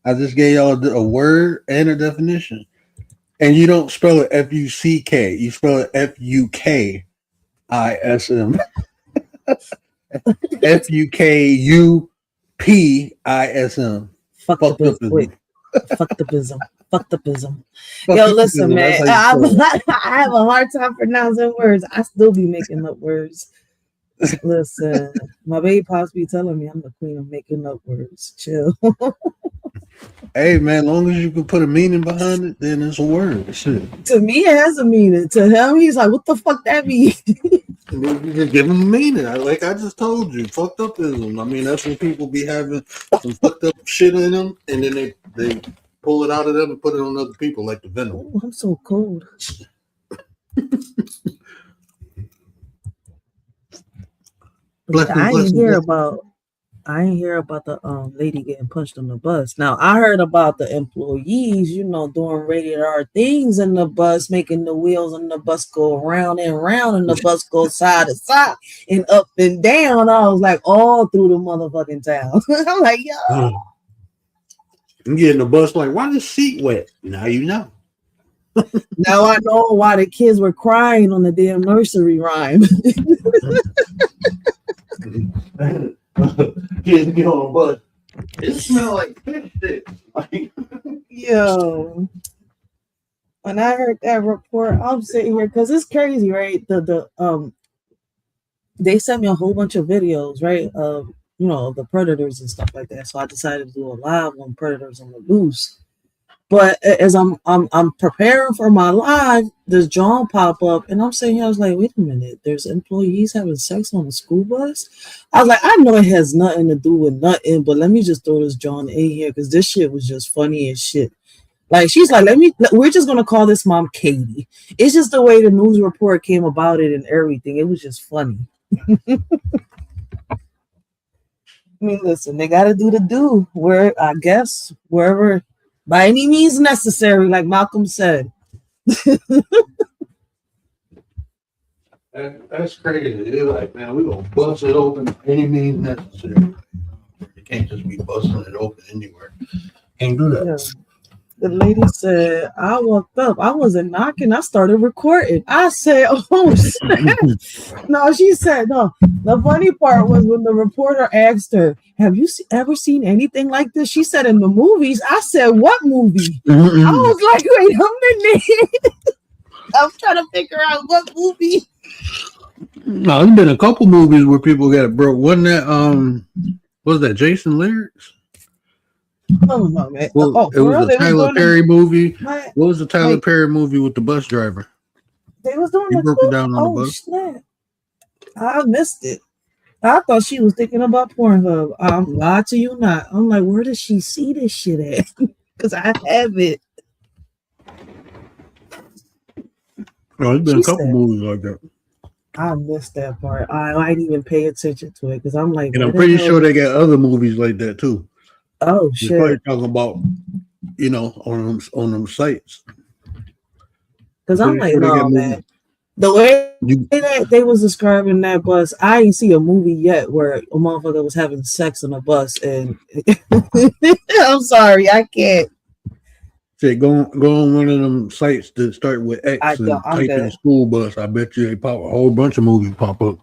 I just gave y'all a word and a definition. And you don't spell it Fuck. You spell it Fukism. Fukusm. Fuck the Fucked biz. Wait. upism. Fuck the bism. Fuck the bism. Fuck Yo, listen, upism. man. I have a hard time pronouncing words. I still be making up words. Listen, my baby pops be telling me I'm the queen of making up words. Chill. Hey man, long as you can put a meaning behind it, then it's a word. Shit. To me, it has a meaning. To him, he's like, "What the fuck that mean?" You just give them a meaning. Like I just told you, fucked upism. I mean, that's when people be having some fucked up shit in them, and then they pull it out of them and put it on other people, like the venom. Oh, I'm so cold. I ain't hear about the lady getting punched on the bus. Now I heard about the employees, doing rated R things in the bus, making the wheels on the bus go round and round, and the bus go side to side and up and down. I was like, all through the motherfucking town. I'm like, yo. You get in the bus like, why the seat wet? Now you know. Now I know why the kids were crying on the damn nursery rhyme. Kids get on the bus. It smells like fish sticks. Yo, when I heard that report, I'm sitting here because it's crazy, right? They sent me a whole bunch of videos, right, of the predators and stuff like that. So I decided to do a live on predators on the loose. But as I'm preparing for my live, this John pop up, and I'm sitting here. I was like, wait a minute, there's employees having sex on a school bus. I was like, I know it has nothing to do with nothing, but let me just throw this John in here because this shit was just funny as shit. Like she's like, we're just gonna call this mom Katie. It's just the way the news report came about it and everything. It was just funny. I mean, listen, they gotta do the do where I guess wherever. By any means necessary, like Malcolm said. That's crazy. They're like, man, we're going to bust it open any means necessary. You can't just be busting it open anywhere. Can't do that. Yeah. The lady said, I walked up. I wasn't knocking. I started recording. I said, oh, snap. No, she said, no. The funny part was when the reporter asked her, have you ever seen anything like this? She said, in the movies. I said, what movie? Mm-hmm. I was like, wait a minute. I'm trying to figure out what movie. No, there's been a couple movies where people got it broke. Wasn't that, was that Jason Lyrics? Oh, no, man. Well, it was a Tyler Perry movie. What was the Tyler Perry movie with the bus driver? They was doing he broke it down on the bus. Snap. I missed it. I thought she was thinking about Pornhub. I'm lied to you not. I'm like, where does she see this shit at? Because I have it. No, there's been a couple movies like that. I missed that part. I didn't even pay attention to it because I'm like, and I'm pretty sure they got other movies like that too. Oh shit! You're probably talking about, on them sites. Because I'm like, no, man. The way that they was describing that bus, I ain't see a movie yet where a motherfucker was having sex on a bus, and I'm sorry, I can't. Say, go on one of them sites that start with X and type in school bus. I bet you they pop a whole bunch of movies pop up.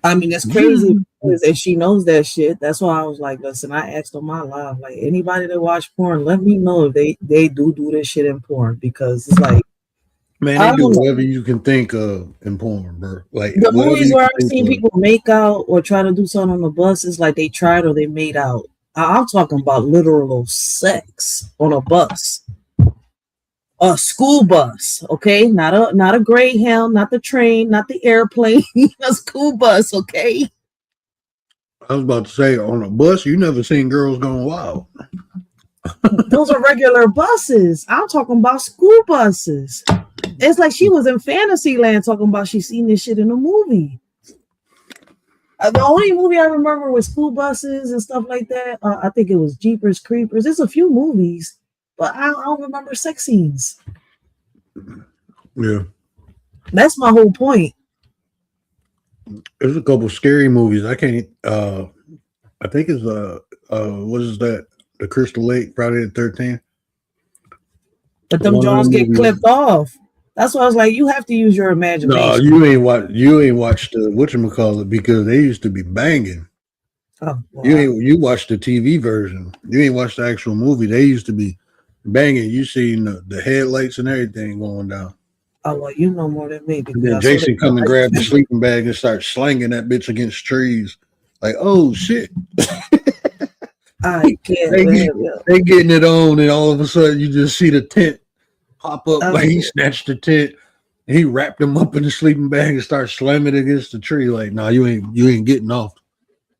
I mean, it's crazy, and she knows that shit. That's why I was like, listen, I asked on my live, like, anybody that watch porn, let me know if they do this shit in porn, because it's like, man, they do whatever you can think of in porn, bro. Like the movies where I've seen people make out or try to do something on the bus, is like they tried or they made out. I'm talking about literal sex on a bus. A school bus, okay? Not a Greyhound, not the train, not the airplane, a school bus, okay? I was about to say, on a bus, you never seen girls going wild. Those are regular buses. I'm talking about school buses. It's like she was in Fantasyland talking about she seen this shit in a movie. The only movie I remember was school buses and stuff like that. I think it was Jeepers Creepers. There's a few movies, but I don't remember sex scenes. Yeah. That's my whole point. There's a couple scary movies. I can't, I think it's, what is that? the Crystal Lake, Friday the 13th. But them One of Jones them get movies. clipped off. That's why I was like, you have to use your No, imagination. you ain't watched the whatchamacallit because they used to be banging. Oh, wow. You watched the TV version. You ain't watched the actual movie. They used to be banging. You seen the headlights and everything going down. Oh, well, you know more than me. And Because then I saw Jason that- come and grab the sleeping bag and start slanging that bitch against trees. Like, oh shit. I can't. They, man, get- yeah. they getting it on, and all of a sudden you just see the tent pop up. Oh. Like he snatched the tent, he wrapped him up in the sleeping bag and started slamming it against the tree. Like, nah, you ain't getting off.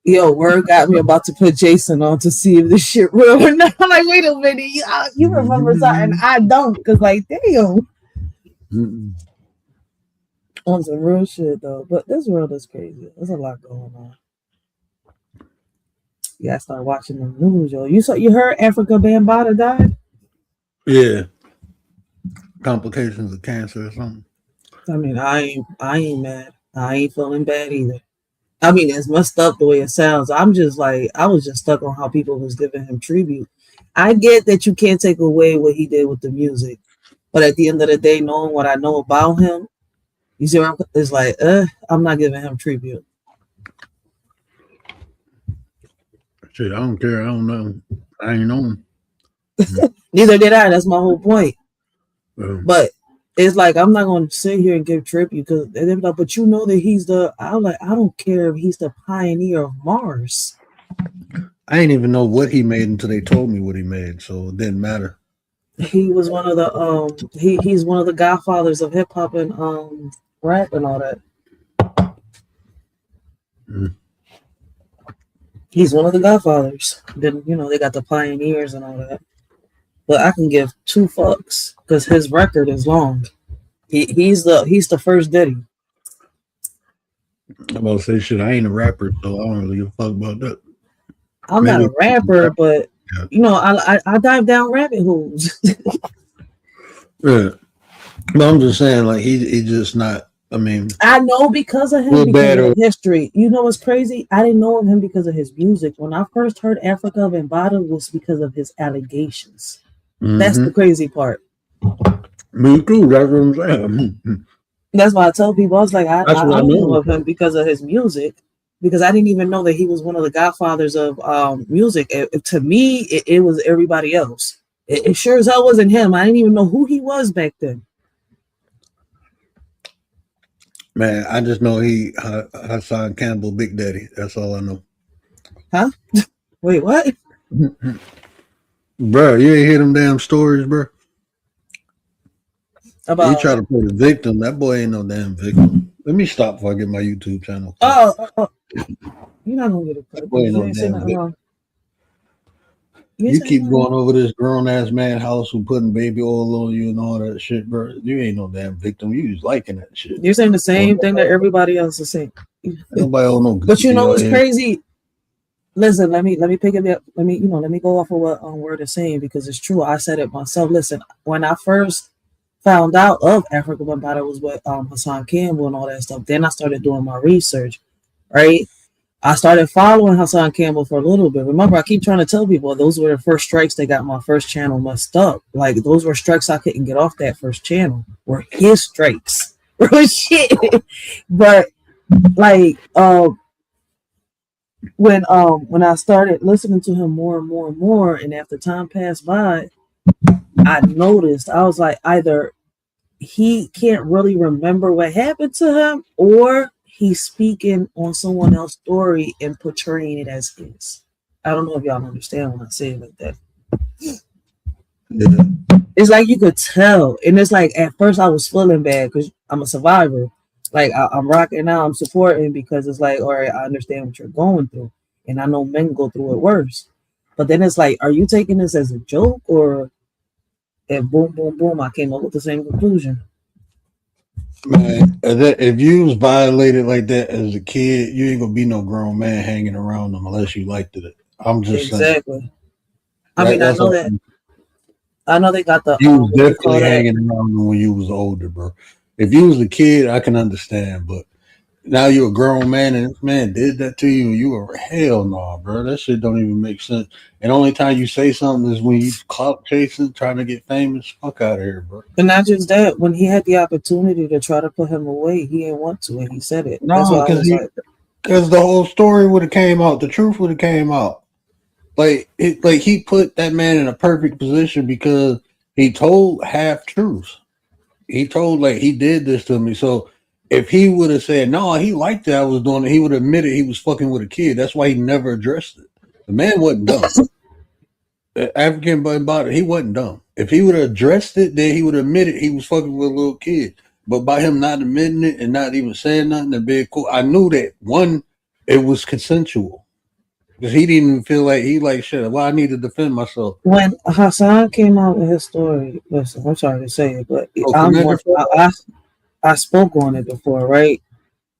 Yo, word got me about to put Jason on to see if this shit real or not. I'm like, wait a minute, you remember something? I don't, because like, damn, Mm-mm. on some real shit though. But this world is crazy. There's a lot going on. You gotta start watching the news, yo. You heard Africa Bambaataa died? Yeah, complications of cancer or something. I mean, I ain't mad. I ain't feeling bad either. I mean, it's messed up the way it sounds. I'm just like, I was just stuck on how people was giving him tribute. I get that you can't take away what he did with the music, but at the end of the day, knowing what I know about him, you see, it's like, I'm not giving him tribute. Shit, I don't care. I don't know. I ain't know him. Neither did I. That's my whole point. Um, But it's like I'm not going to sit here and give tribute because they're like, but you know that he's the. I'm like, I don't care if he's the pioneer of Mars. I didn't even know what he made until they told me what he made, so it didn't matter. He was one of the he's one of the godfathers of hip hop and rap and all that. Mm. He's one of the godfathers. Then they got the pioneers and all that. But I can give two fucks because his record is long. He's the first Diddy. I'm about to say shit. I ain't a rapper, so I don't really give a fuck about that. I'm not a rapper, but Yeah. I dive down rabbit holes. Yeah. But I'm just saying, like he just not. I mean, I know because of him, Good, because bad, of or- history. You know what's crazy? I didn't know of him because of his music. When I first heard Africa Bambaataa was because of his allegations. That's the crazy part. Me too. That's what I'm saying. That's why I tell people I was like, I That's what I don't know. know of him because of his music, because I didn't even know that he was one of the godfathers of music. To me, it was everybody else. It sure as hell wasn't him. I didn't even know who he was back then. Man, I just know he Hassan Campbell, Big Daddy. That's all I know. Wait, what? Bro, you ain't hear them damn stories, bro. About He try to play the victim. That boy ain't no damn victim. Let me stop before I get my YouTube channel. oh, you're not gonna get it. That boy ain't You no ain't saying damn nothing victim. wrong. You keep going over this grown ass man house who putting baby oil on you and all that shit, bro. You ain't no damn victim. You just liking that shit. You're saying the same thing that everybody else is saying. Nobody don't know. But you know what's Yeah. crazy? Listen, let me pick it up. Let me go off of what Word is saying because it's true. I said it myself. Listen, when I first found out of Africa Bambaataa was with Hassan Campbell and all that stuff, then I started doing my research, right? I started following Hassan Campbell for a little bit. Remember, I keep trying to tell people those were the first strikes that got my first channel messed up. Like those were strikes I couldn't get off that first channel. Were his strikes. Real shit. But like when I started listening to him more and more and more, and after time passed by, I noticed I was like, either he can't really remember what happened to him, or he's speaking on someone else's story and portraying it as his. I don't know if y'all understand when I say it like that. Yeah. It's like you could tell, and it's like at first I was feeling bad because I'm a survivor. Like I'm rocking out, I'm supporting because it's like, all right, I understand what you're going through, and I know men go through it worse. But then it's like, are you taking this as a joke, or and boom, boom, boom, I came up with the same conclusion. Man, if you was violated like that as a kid, you ain't gonna be no grown man hanging around them unless you liked it. I'm just saying. Exactly. I mean, I That's know all. that. I know they got the. You was what do you call definitely that? hanging around them when you was older, bro. If you was a kid, I can understand, but now you're a grown man and this man did that to you and you were hell no, bro. That shit don't even make sense. And the only time you say something is when you clout chasing, trying to get famous. Fuck out of here, bro. And not just that, when he had the opportunity to try to put him away, he didn't want to, and he said it. That's No, why I was like, because the whole story would have came out. The truth would have came out. Like he put that man in a perfect position because he told half truths. He told like he did this to me. So if he would have said no, he liked that I was doing it, he would have admitted he was fucking with a kid. That's why he never addressed it. The man wasn't dumb. The African about it, he wasn't dumb. If he would have addressed it, then he would have admitted he was fucking with a little kid. But by him not admitting it and not even saying nothing and being cool, I knew that one, it was consensual. Because he didn't even feel like he like shit. Well, I need to defend myself. when Hassan came out with his story, listen, I'm sorry to say it, but Commander, I spoke on it before, right?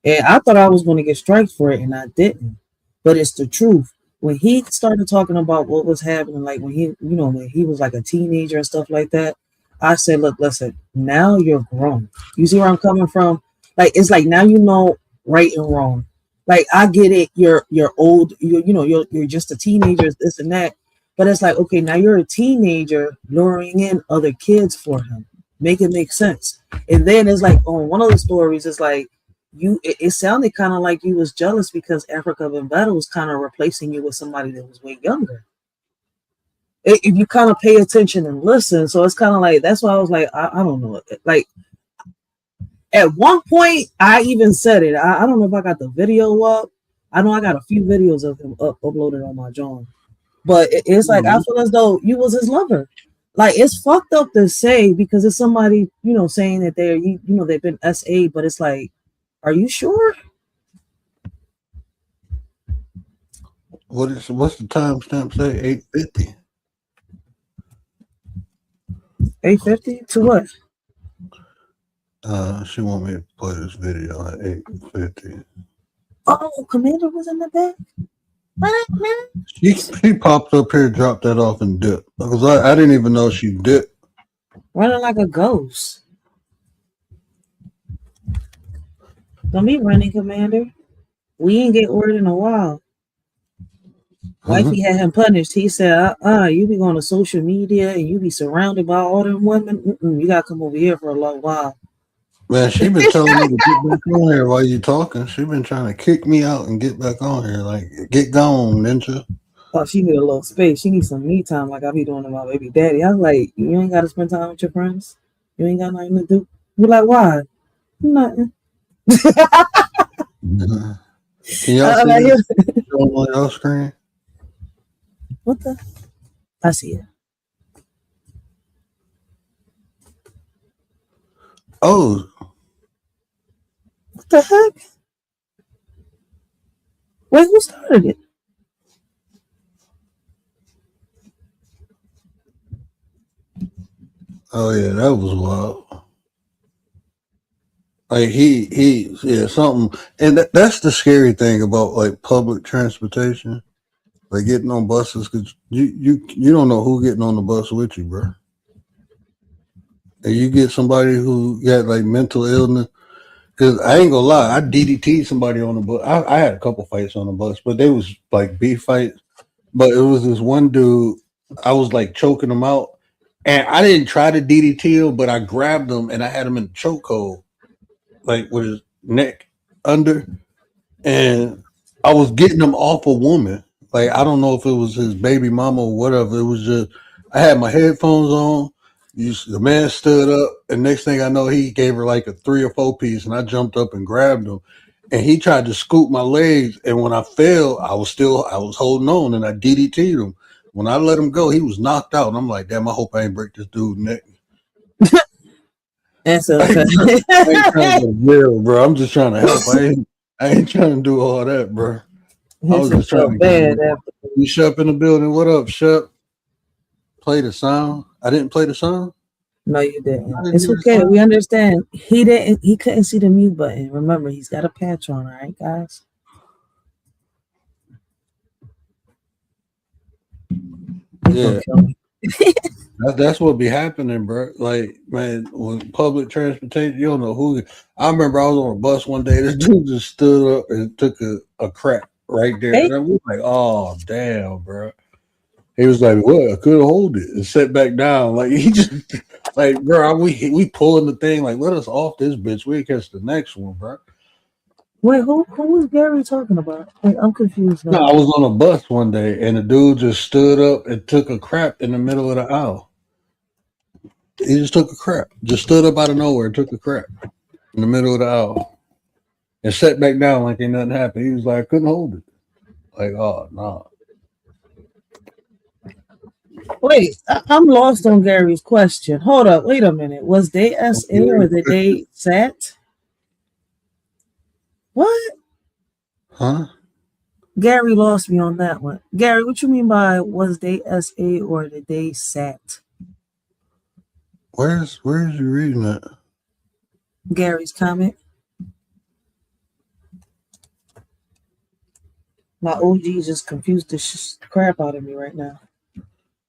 And I thought I was going to get strikes for it, and I didn't. But it's the truth. When he started talking about what was happening, like when he was like a teenager and stuff like that, I said, look, listen, now you're grown. You see where I'm coming from? Like, it's like now you know right and wrong. Like, I get it. You're old. You're just a teenager, this and that. But it's like, okay, now you're a teenager luring in other kids for him. Make it make sense. And then it's like on one of the stories, it's like it sounded kind of like you was jealous because Africa Bambaataa was kind of replacing you with somebody that was way younger. If you kind of pay attention and listen, so it's kind of like that's why I was like, I don't know. Like at one point, I even said it. I don't know if I got the video up. I know I got a few videos of him uploaded on my John, but it's like I feel as though you was his lover. Like it's fucked up to say because it's somebody saying that they've been SA, but it's like, are you sure? what's the timestamp say? 8:50. 8:50 to what? She want me to play this video at 8:50. Oh, Commander was in the back. She popped up here, dropped that off, and dipped. Because I didn't even know she dipped. Running like a ghost. Don't be running, Commander. We ain't get word in a while. Wifey had him punished. He said, you be going to social media and you be surrounded by all them women. You got to come over here for a long while. Man, she been telling me to get back on here while you talking. She been trying to kick me out and get back on here. Like, get gone, ninja. Oh, she need a little space. She needs some me time like I be doing to my baby daddy. I was like, you ain't got to spend time with your friends? You ain't got nothing to do? You're like, why? Nothing. Can y'all see this on your screen? What the? I see it. Oh. What the heck? Wait, who started it? Oh yeah, that was wild. Like yeah, something, and that's the scary thing about like public transportation, like getting on buses, because you don't know who getting on the bus with you, bro. And you get somebody who got like mental illness. Because I ain't gonna lie, I DDT'd somebody on the bus. I had a couple fights on the bus, but they was like beef fights. But it was this one dude, I was like choking him out. And I didn't try to DDT him, but I grabbed him and I had him in the chokehold, like with his neck under. And I was getting him off a woman. Like, I don't know if it was his baby mama or whatever. It was just, I had my headphones on. The man stood up, and next thing I know, he gave her like a 3 or 4 piece, and I jumped up and grabbed him. And he tried to scoop my legs, and when I fell, I was holding on, and I DDT'd him. When I let him go, he was knocked out, and I'm like, damn, I hope I ain't break this dude's neck. That's okay. I ain't trying to go jail, bro. I'm just trying to help. I ain't trying to do all that, bro. I was just trying to get you. Shep in the building. What up, Shep? Play the sound. I didn't play the sound. No, you didn't. It's okay. We understand. He didn't. He couldn't see the mute button. Remember, he's got a patch on. All right, guys. Yeah. That's what be happening, bro. Like, man, with public transportation, you don't know who. I remember I was on a bus one day. This dude just stood up and took a crap right there, Hey, and I was like, "Oh, damn, bro." He was like, "What? I couldn't hold it," and sat back down. Like he just, like, bro, we pulling the thing. Like, let us off this bitch. We catch the next one, bro. wait, who was Gary talking about? Wait, I'm confused No, I now. was on a bus one day, and the dude just stood up and took a crap in the middle of the aisle. He just took a crap. Just stood up out of nowhere and took a crap in the middle of the aisle and sat back down like ain't nothing happened. He was like, I couldn't hold it. Like, oh no. Wait, I'm lost on Gary's question. Hold up, wait a minute. Was they SA or did they SAT? What? Huh? Gary lost me on that one. Gary, what you mean by was they SA or did they SAT? Where's you reading that? Gary's comment. My OG just confused the crap out of me right now.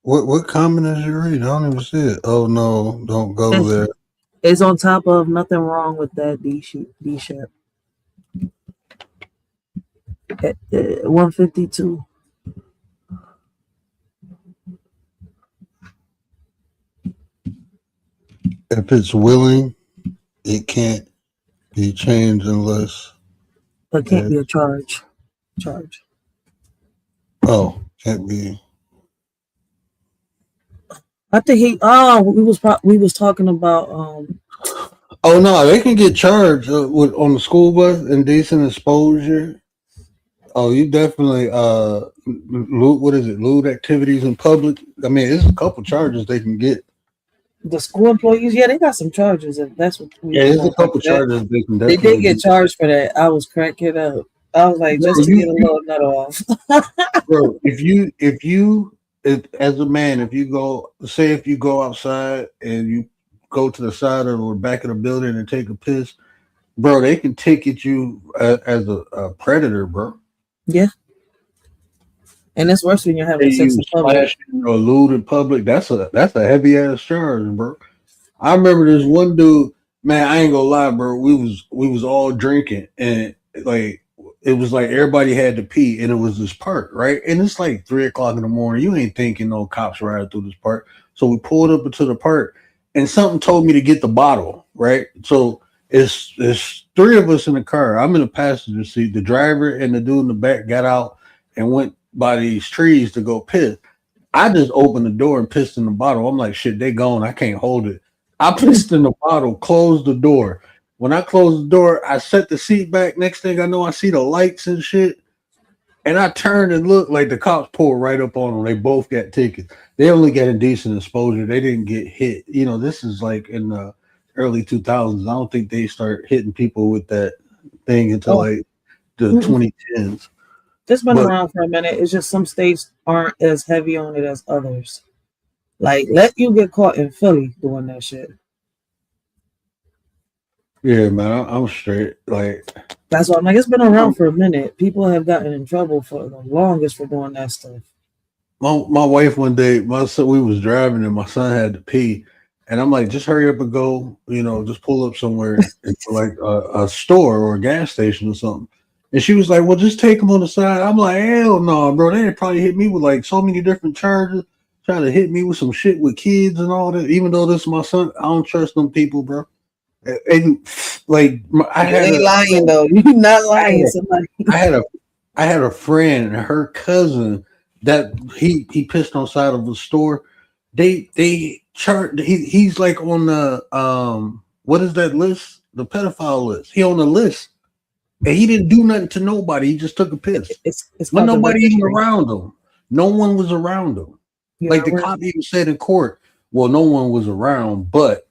What comment is you reading? I don't even see it. Oh no, don't go there. It's on top of nothing wrong with that D ship. At 152. If it's willing, it can't be changed unless But can't be a charge. Oh, can't be. I think we was talking about Oh no, they can get charged with on the school bus indecent exposure. Oh, you definitely lewd activities in public. I mean, there's a couple charges they can get. the school employees. Yeah, they got some charges. If that's what we Yeah, there's a couple charges they can They definitely did get charged for that. I was cracking up. I was like, just to get a little nut off. Bro, if as a man, if you go outside and you go to the side or the back of the building and take a piss, bro, they can ticket you as a predator, bro. Yeah. And it's worse when you're having sex in public. Or lewd in public. That's a heavy ass charge, bro. I remember this one dude, man, I ain't gonna lie, bro. We was all drinking and like it was like everybody had to pee and it was this park, right? And it's like 3 o'clock in the morning. You ain't thinking no cops riding through this park. So we pulled up into the park and something told me to get the bottle, right? So it's three of us in the car. I'm in the passenger seat. The driver and the dude in the back got out and went by these trees to go piss. I just opened the door and pissed in the bottle. I'm like, shit, they gone. I can't hold it. I pissed in the bottle, closed the door. When I closed the door, I set the seat back. Next thing I know, I see the lights and shit. And I turned and looked like the cops pulled right up on them. They both got tickets. They only got indecent exposure. They didn't get hit. You know, this is like in the early 2000s. I don't think they start hitting people with that thing until like the 2010s. It's been around for a minute. It's just some states aren't as heavy on it as others. Like, let you get caught in Philly doing that shit. Yeah, man, I'm straight. Like, that's why I'm like, it's been around for a minute. People have gotten in trouble for the longest for doing that stuff. My wife one day, my son, we was driving and my son had to pee, and I'm like, just hurry up and go. You know, just pull up somewhere into like a store or a gas station or something. And she was like, well, just take him on the side. I'm like, hell no, bro. They probably hit me with like so many different charges, trying to hit me with some shit with kids and all that. Even though this is my son, I don't trust them people, bro. And like, I ain't lying though. You're not lying. I had a friend, her cousin, that he pissed on the side of a store. They charged. He's like on the what is that list? The pedophile list. He on the list. And he didn't do nothing to nobody. He just took a piss. It's but nobody even around him. No one was around him. Like the cop even said in court, well, no one was around, but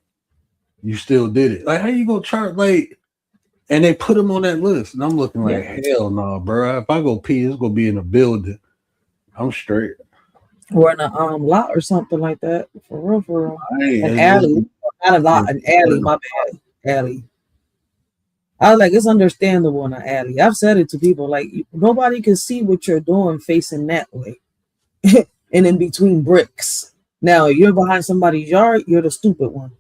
you still did it. Like, how you gonna charge? Like, and they put him on that list. And I'm looking like, hell no, nah, bro. If I go pee, it's gonna be in a building. I'm straight. Or in a lot or something like that. For real. An alley. Not a lot, an alley, my bad. Alley. I was like, it's understandable in an alley. I've said it to people, like, nobody can see what you're doing facing that way. And in between bricks. Now you're behind somebody's yard, you're the stupid one.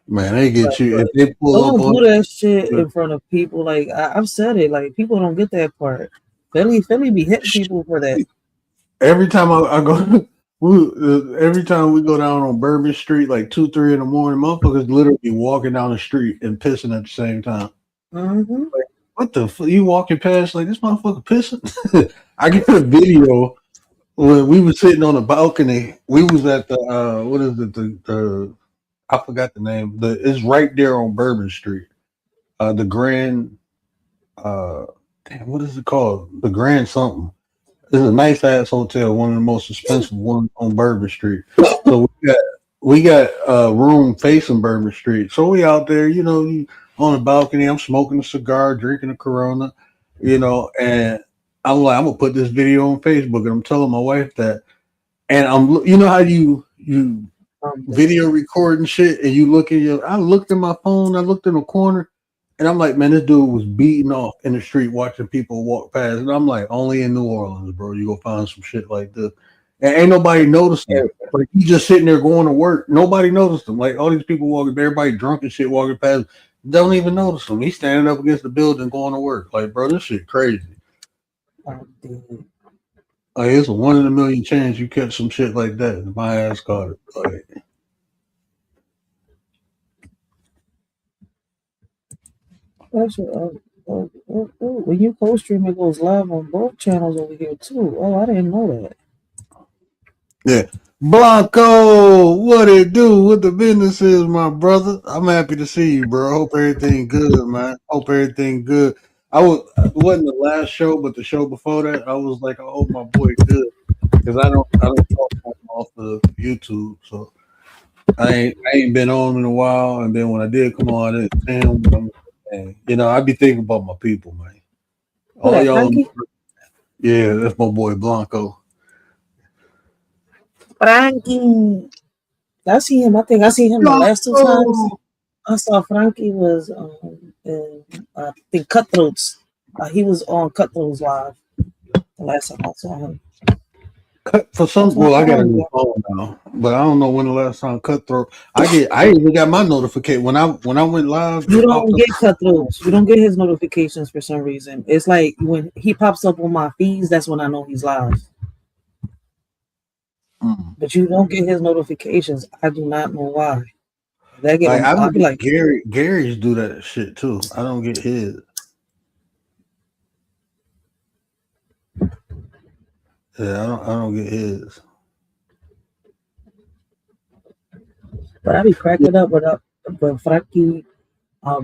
Man, they But, get you if they pull up don't on do that shit you. in front of people. Like I've said it. Like people don't get that part. Philly be hitting people for that. Every time I go, every time we go down on Bourbon Street, like 2, 3 in the morning, motherfuckers literally be walking down the street and pissing at the same time. Mm-hmm. Like, what the fuck? You walking past like this motherfucker pissing? I get a video when we were sitting on the balcony. We was at the what is it? The I forgot the name. It's right there on Bourbon Street. The Grand. Damn, what is it called? The Grand something. It's a nice ass hotel, one of the most expensive ones on Bourbon Street. So we got a room facing Bourbon Street. So we out there, on the balcony. I'm smoking a cigar, drinking a Corona, and I'm like, I'm gonna put this video on Facebook, and I'm telling my wife that, and how you video recording shit, and you look at I looked at my phone, I looked in the corner. And I'm like, man, this dude was beating off in the street watching people walk past. And I'm like, only in New Orleans, bro, you gonna find some shit like this. And ain't nobody noticed him. Like he just sitting there going to work. Nobody noticed him. Like all these people walking, everybody drunk and shit walking past, don't even notice him. He's standing up against the building going to work. Like, bro, this shit crazy. Like it's a 1 in a million chance you catch some shit like that. My ass caught it. Like, When you co-stream, it goes live on both channels over here too. Oh, I didn't know that. Yeah, Blanco, what it do? What the business is, my brother? I'm happy to see you, bro. Hope everything good, man. Hope everything good. It wasn't the last show, but the show before that, I was like, I hope my boy good because I don't talk off of YouTube, so I ain't been on in a while. And then when I did come on, I didn't see him. I be thinking about my people, man. All y'all, yeah, that's my boy Blanco. Frankie. I see him. I think I seen him the last 2 times. I saw Frankie was in I think Cutthroats. He was on Cutthroats Live the last time I saw him. I got a new phone now, but I don't know when the last time Cutthroat. I even got my notification when I went live. You don't get Cutthroats. You don't get his notifications for some reason. It's like when he pops up on my feeds, that's when I know he's live. But you don't get his notifications. I do not know why. I'll be like Gary's do that shit too. I don't get his. Yeah, I don't get his. But I be cracking up when Frankie,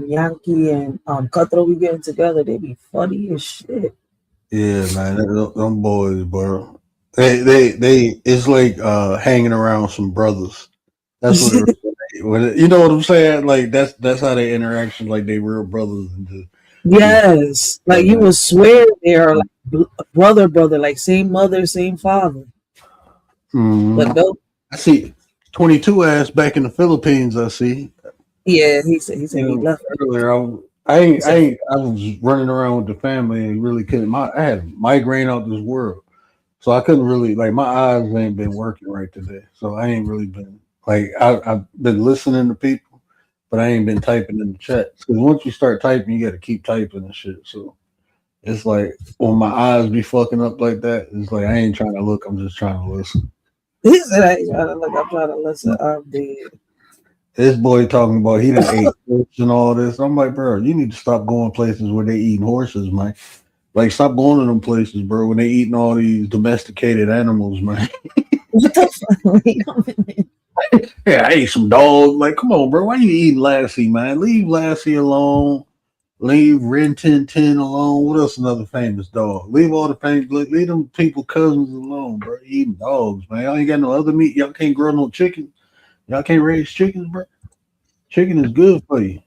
Yankee, and Cutthroat be getting together. They be funny as shit. Yeah, man, them boys, bro. They it's like hanging around some brothers. That's what you know what I'm saying? Like that's how they interaction, like they real brothers. Yes, like you would swear they are like brother, like same mother, same father. But no, I see 22 ass back in the Philippines. I see. Yeah, he said he left earlier. I was running around with the family and really couldn't. I had migraine out this world, so I couldn't really my eyes ain't been working right today. So I ain't really been I've been listening to people, but I ain't been typing in the chats because once you start typing, you got to keep typing and shit. So it's like when my eyes be fucking up like that, it's like I ain't trying to look. I'm just trying to listen. He said I ain't trying to look. I'm trying to listen. I'm dead. This boy talking about he done ate horse and all this. I'm like, bro, you need to stop going places where they eating horses, man. Like, stop going to them places, bro, when they eating all these domesticated animals, man. What the fuck? Yeah, I ate some dog. Like, come on, bro. Why you eating Lassie, man? Leave Lassie alone. Leave Rin Tin Tin alone. What else? Another famous dog. Leave all the famous. Leave them people cousins alone, bro. Eating dogs, man. Y'all ain't got no other meat. Y'all can't grow no chicken. Y'all can't raise chickens, bro. Chicken is good for you.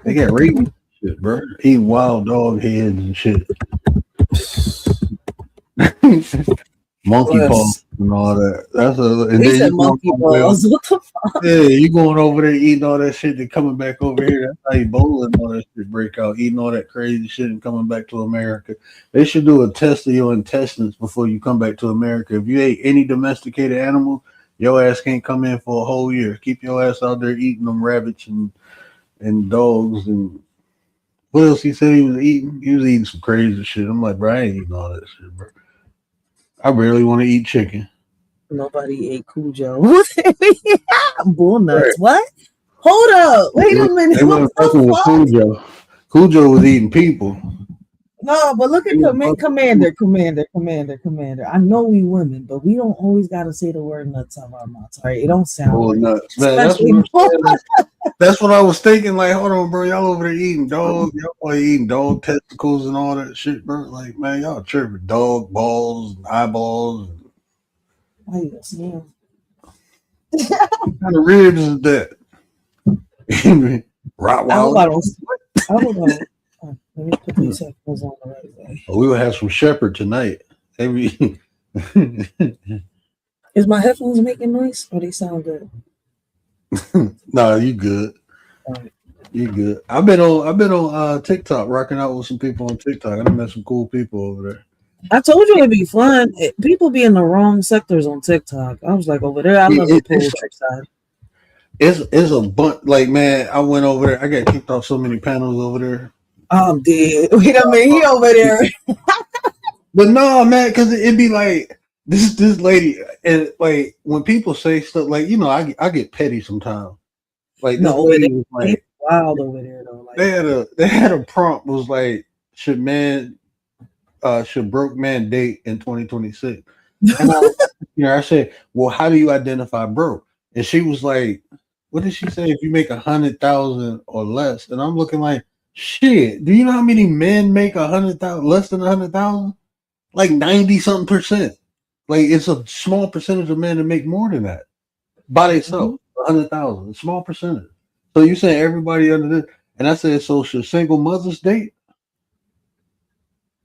They got rabies shit, bro. Eating wild dog heads and shit. Monkey paw. and all that. That's a and He then said you going monkey all the way balls. What the fuck? yeah, you going over there eating all that shit and coming back over here. That's how Ebola and all that shit break out. Eating all that crazy shit and coming back to America. They should do a test of your intestines before you come back to America. If you ate any domesticated animal, your ass can't come in for a whole year. Keep your ass out there eating them rabbits and dogs and what else he said he was eating? He was eating some crazy shit. I'm like, bro, I ain't eating all that shit, bro. I barely want to eat chicken. Nobody ate Cujo. Bull Right. nuts. What? Hold up. Wait a minute. They What weren't the fucking with fuck? Cujo. Cujo was eating people. No, but look They at weren't fucking with Commander. I know we women, but we don't always gotta say the word nuts out of our mouths. All right, it don't sound bull right. nuts. Man, that's Especially what I'm saying. That's what I was thinking. Like, hold on, bro. Y'all over there eating dog. Y'all probably eating dog testicles and all that shit, bro. Like, man, y'all tripping. Dog balls and eyeballs. I ain't see him. What kind of ribs is that? I hope Rottweiler. I don't. I hope I don't. Let me put these headphones on the right way. Oh, we will have some shepherd tonight. Every Is my headphones making noise or they sound good? no, you good. Alright. You good. I've been on TikTok rocking out with some people on TikTok. I met some cool people over there. I told you it'd be fun. People be in the wrong sectors on TikTok. I was like, over there, I love the poetry side. It's a bunch. Like, man, I went over there. I got kicked off so many panels over there. I'm dead. Wait a minute, he over there. But no, man, because it'd be like this lady, and like when people say stuff like, I get petty sometimes. Like this No, lady was like, wild over there though. Like, they had a prompt was like, should broke man date in 2026? And I said, well, how do you identify broke? And she was like, what did she say? If you make 100,000 or less, and I'm looking like, shit. Do you know how many men make 100,000 less than 100,000? Like 90 something percent. Like it's a small percentage of men that make more than that by themselves. 100,000, a small percentage. So you say everybody under this, and I said, so should single mothers date?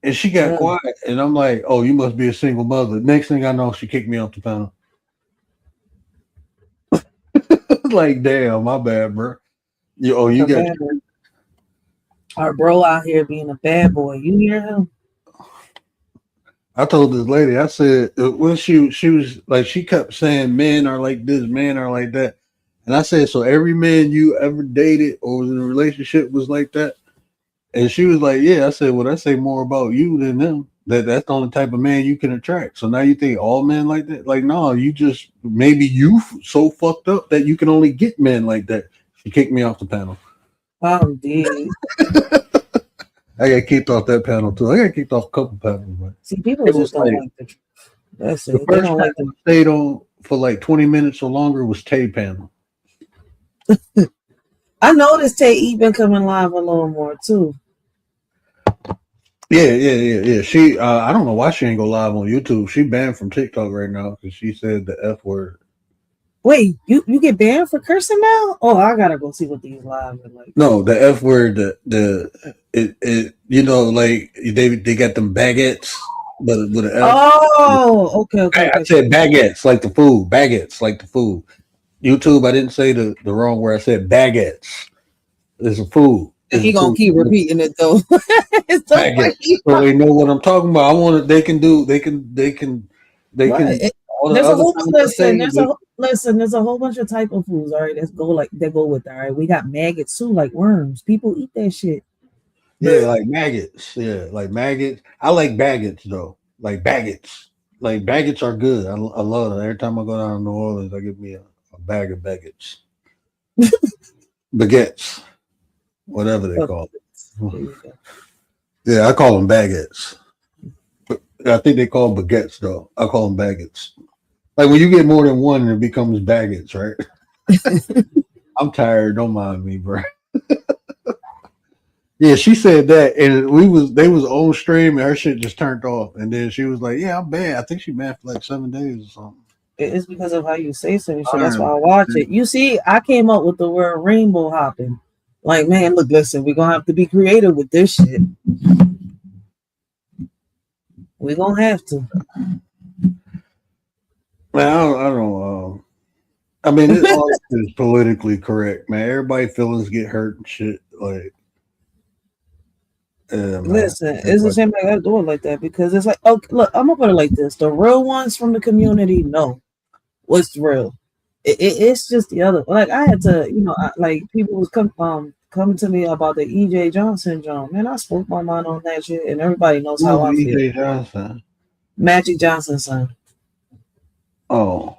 And she got quiet, and I'm like, oh, you must be a single mother. Next thing I know, she kicked me off the panel. Like, damn, my bad, bro. You got our bro out here being a bad boy. You hear him? I told this lady, I said, when she was like, she kept saying men are like this, men are like that. And I said, so every man you ever dated or was in a relationship was like that? And she was like, yeah. I said, well, that say more about you than them. That's the only type of man you can attract. So now you think all men like that? Like, no, you just, maybe you so fucked up that you can only get men like that. She kicked me off the panel. I'm dead. I got kicked off that panel too. I got kicked off a couple panels. But see, people just don't like the truth. That's it. The first time I stayed on for like 20 minutes or longer was Tay panel. I noticed Tay been coming live a little more too. Yeah. She, I don't know why she ain't go live on YouTube. She banned from TikTok right now because she said the F word. Wait, you get banned for cursing now? Oh, I gotta go see what these live are like. No, the F word, it like they got them baguettes, but with an F. Oh, okay. I said baguettes like the food. Baguettes like the food. YouTube, I didn't say the wrong word. I said baguettes. It's a food. He gonna keep repeating it though. It's so baguettes. So they know what I'm talking about. I want it. They can. There's a whole there's a whole bunch of type of foods. All right, that go with that. All right, we got maggots too, like worms. People eat that shit. Yeah, like maggots. Yeah, like maggots. I like baguettes though. Like baguettes. Like baguettes are good. I love them. Every time I go down to New Orleans, I get me a bag of baguettes. Baguettes. Whatever they call it. Yeah, I call them baguettes. I think they call them baguettes though. I call them baguettes. Like when you get more than one, it becomes baguettes, right? I'm tired. Don't mind me, bro. Yeah, she said that, and they was on stream, and her shit just turned off, and then she was like, "Yeah, I'm banned. I think she banned for like 7 days or something." It's because of how you say certain shit. That's why I watch it. You see, I came up with the word rainbow hopping. Like, man, look, listen, we're gonna have to be creative with this shit. We're gonna have to. Man, I don't I mean, it all is politically correct, man. Everybody feelings get hurt and shit. Like, yeah, man. Listen, it's the same. I gotta do it like that because it's like, okay, look, I'm gonna put it like this: the real ones from the community know what's real. It's just the other. Like I had to, like people was coming to me about the EJ Johnson John. Man, I spoke my mind on that shit, and everybody knows how I Who's feel. EJ Johnson? Magic Johnson's son. Oh,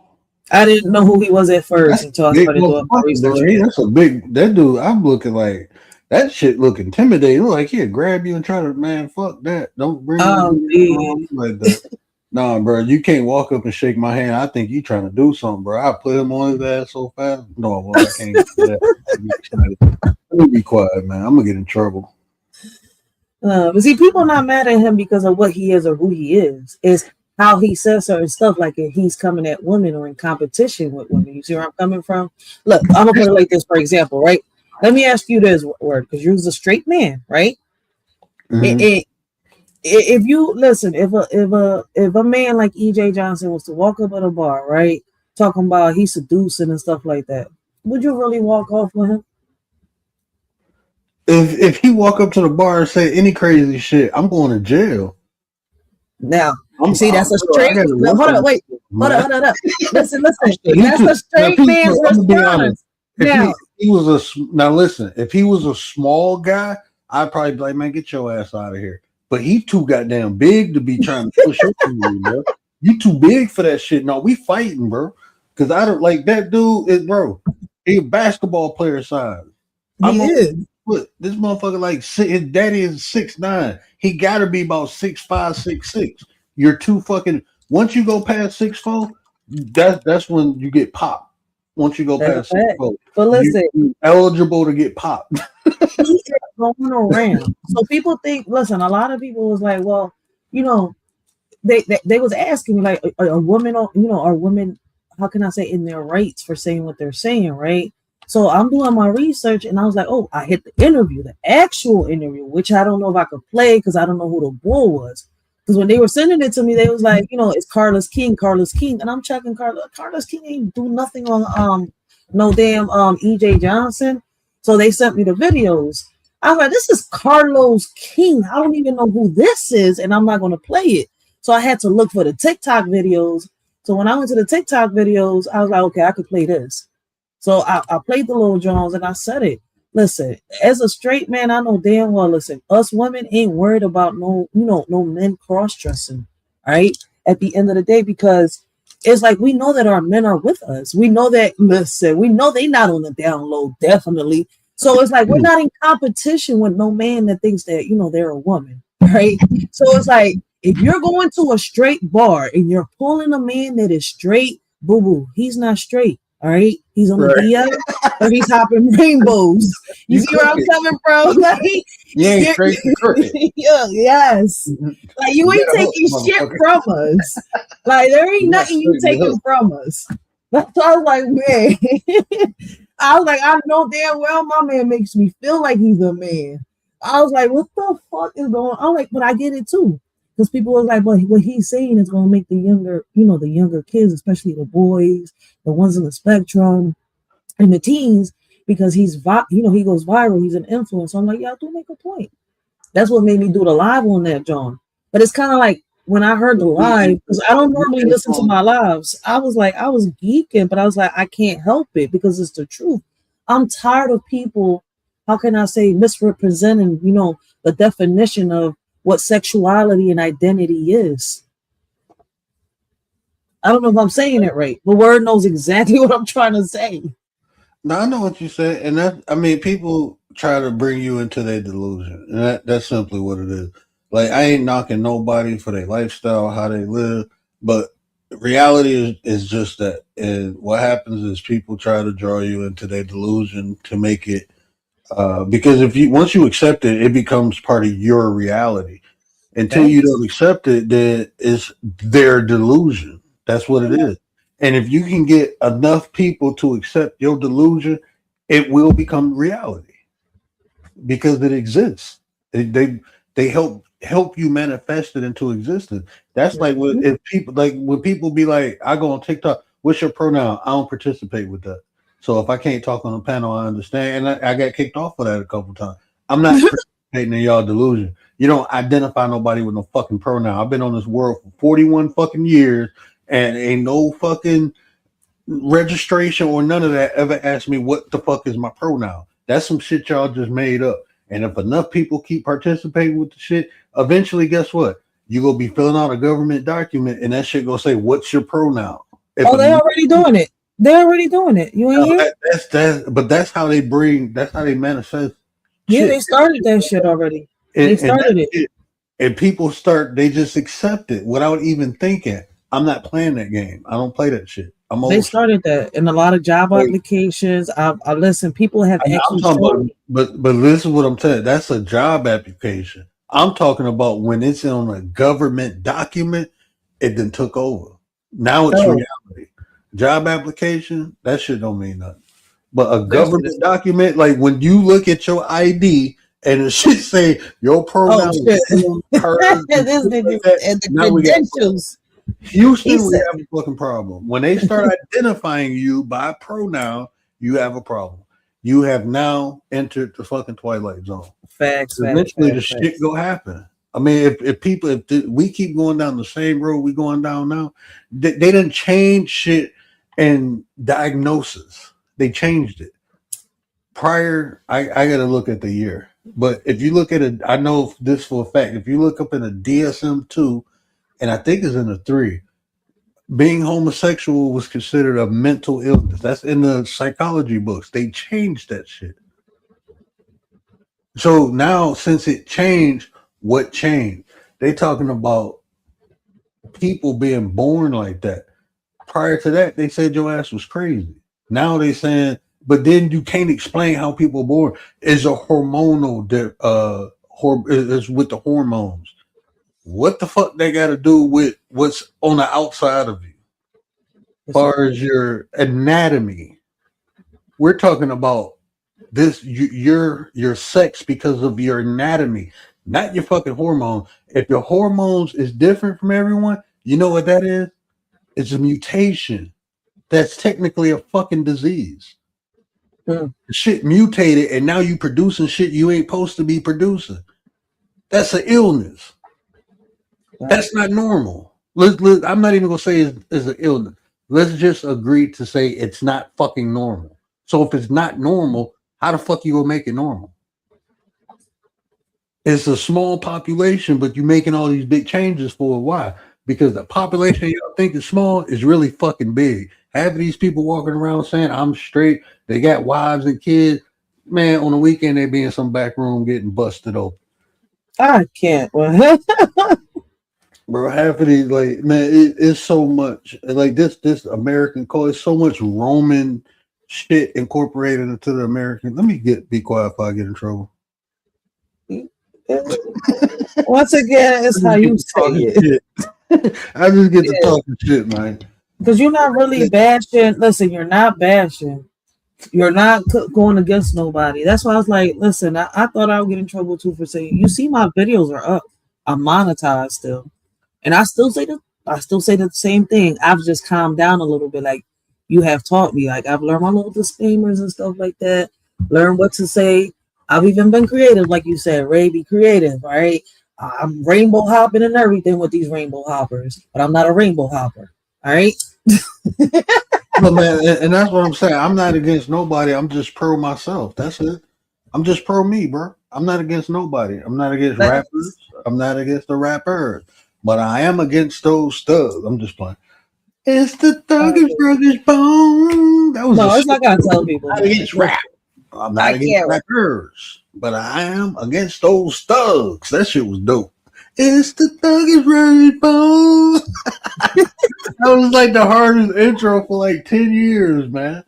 I didn't know who he was at first that's until I big started doing my research. motherfucker, bro. That's a big that dude. I'm looking like that shit. Look intimidating. Look like he'll grab you and try to, man. Fuck that. Don't bring me like that. Nah, bro. You can't walk up and shake my hand. I think you trying to do something, bro. I put him on his ass so fast. No, well, I can't do that. Let me be quiet, man. I'm gonna get in trouble. But see, people not mad at him because of what he is or who he is. It's how he says certain stuff, like if he's coming at women or in competition with women. You see where I'm coming from? Look, I'm gonna put it like this, for example, right? Let me ask you this word, because you're a straight man, right? Mm-hmm. If you listen, if a man like EJ Johnson was to walk up at a bar, right, talking about he's seducing and stuff like that, would you really walk off with him? If he walk up to the bar and say any crazy shit, I'm going to jail. Now, you see, that's a straight. Hold on, wait, hold on. Listen. That's a straight man's response. Now, he was now listen. If he was a small guy, I'd probably be like, man, get your ass out of here. But he too goddamn big to be trying to push up on you, bro. You too big for that shit. No, we fighting, bro. Because I don't like that dude. Is bro, he a basketball player size. He is. Look, this motherfucker like his daddy is 6'9". He gotta be about 6'5", 6'6". You're too fucking. Once you go past 6'4", that's when you get popped. Once you go past 6'4", but listen, you're eligible to get popped. He is going around. So people think. Listen, a lot of people was like, well, they was asking me like, a woman, are women? How can I say in their rights for saying what they're saying, right? So I'm doing my research and I was like, oh, I hit the interview, the actual interview, which I don't know if I could play because I don't know who the bull was. Because when they were sending it to me, they was like, it's Carlos King. And I'm checking Carlos King ain't do nothing on no damn EJ Johnson. So they sent me the videos. I was like, this is Carlos King. I don't even know who this is, and I'm not gonna play it. So I had to look for the TikTok videos. So when I went to the TikTok videos, I was like, okay, I could play this. So I played the Lil Jones and I said it. Listen, as a straight man, I know damn well, listen, us women ain't worried about no men cross-dressing, right? At the end of the day, because it's like we know that our men are with us. We know that, listen, we know they not on the down low, definitely. So it's like we're not in competition with no man that thinks that, they're a woman, right? So it's like if you're going to a straight bar and you're pulling a man that is straight, boo-boo, he's not straight. All right, he's on the DL or he's hopping rainbows. You see where I'm coming from? Like, ain't straight to crooked. Yes. Like you ain't taking shit from us. Like there ain't nothing you taking from us. So I was like, man. I was like, I know damn well my man makes me feel like he's a man. I was like, what the fuck is going on? I'm like, but I get it too. Because people are like, well, what he's saying is going to make the younger kids, especially the boys, the ones in the spectrum, and the teens, because he goes viral, he's an influencer. I'm like, yeah, I do make a point. That's what made me do the live on that, John. But it's kind of like when I heard the live, because I don't normally listen to my lives. I was geeking, but I was like, I can't help it because it's the truth. I'm tired of people, how can I say, misrepresenting, the definition of what sexuality and identity is. I don't know if I'm saying it right. The word knows exactly what I'm trying to say. No, I know what you said, and people try to bring you into their delusion, and that's simply what it is. Like I ain't knocking nobody for their lifestyle, how they live, but reality is just that. And what happens is people try to draw you into their delusion to make it because once you accept it, it becomes part of your reality. Until you don't accept it, then it's their delusion. That's what it is. And if you can get enough people to accept your delusion, it will become reality because it exists. They help help you manifest it into existence. That's like when people be like, I go on TikTok, what's your pronoun? I don't participate with that. So if I can't talk on a panel, I understand. And I got kicked off for that a couple times. I'm not participating in y'all delusion. You don't identify nobody with no fucking pronoun. I've been on this world for 41 fucking years and ain't no fucking registration or none of that ever asked me what the fuck is my pronoun. That's some shit y'all just made up. And if enough people keep participating with the shit, eventually, guess what? You gonna be filling out a government document, and that shit gonna say, "What's your pronoun?" If Oh, they already doing it. They're already doing it. You ain't here? but that's how they bring. That's how they manifest. Yeah, Shit. they started that shit already. They started it. And people start. They just accept it without even thinking. I'm not playing that game. I don't play that shit. I'm old. They started that in a lot of job applications. I listen. People have actually. But this is what I'm saying. That's a job application. I'm talking about when it's on a government document, it then took over. Now it's reality. Job application, that shit don't mean nothing. But a government document, like when you look at your ID and it should say your pronoun her, and the credentials. Houston, we have a fucking problem. When they start identifying you by pronoun, you have a problem. You have now entered the fucking twilight zone. Facts. Eventually, the shit go happen. I mean, if we keep going down the same road we going down now, they didn't change shit and diagnosis. They changed it. Prior, I got to look at the year. But if you look at it, I know this for a fact. If you look up in a DSM-2, and I think it's in a 3, being homosexual was considered a mental illness. That's in the psychology books. They changed that shit. So now, since it changed, what changed? They talking about people being born like that. Prior to that, they said your ass was crazy. Now they saying, but then you can't explain how people are born. It's a hormonal, is with the hormones. What the fuck they got to do with what's on the outside of you? As far as your anatomy, we're talking about this your sex because of your anatomy, not your fucking hormone. If your hormones is different from everyone, you know what that is? It's a mutation. That's technically a fucking disease. Shit mutated, and now you producing shit you ain't supposed to be producing. That's an illness. That's not normal. I'm not even gonna say it's an illness. Let's just agree to say it's not fucking normal. So if it's not normal, how the fuck you gonna make it normal? It's a small population, but you're making all these big changes for why? Because the population y'all think is small is really fucking big. Half of these people walking around saying I'm straight, they got wives and kids. Man, on the weekend they be in some back room getting busted open. I can't. Bro, half of these, like, man, it's so much. Like this American culture, it's so much Roman shit incorporated into the American. Let me be quiet if I get in trouble. Once again, it's how you say it. I just get to talking shit, man. Because you're not really bashing. Listen, you're not bashing. You're not going against nobody. That's why I was like, listen, I thought I would get in trouble too for saying, you see, my videos are up. I'm monetized still. And I still say the same thing. I've just calmed down a little bit. Like, you have taught me. Like, I've learned my little disclaimers and stuff like that. Learn what to say. I've even been creative, like you said. Ray, be creative, all right? I'm rainbow hopping and everything with these rainbow hoppers, but I'm not a rainbow hopper, all right? But man, and that's what I'm saying. I'm not against nobody. I'm just pro myself. That's it. I'm just pro me, bro. I'm not against nobody. I'm not against rappers. I'm not against the rappers. But I am against those thugs. I'm just playing. It's the thuggish bone. That was no, it's not gonna tell people. I'm not against rap. I'm not against rappers, but I am against those thugs. That shit was dope. It's the thuggish bone. That was like the hardest intro for like 10 years, man.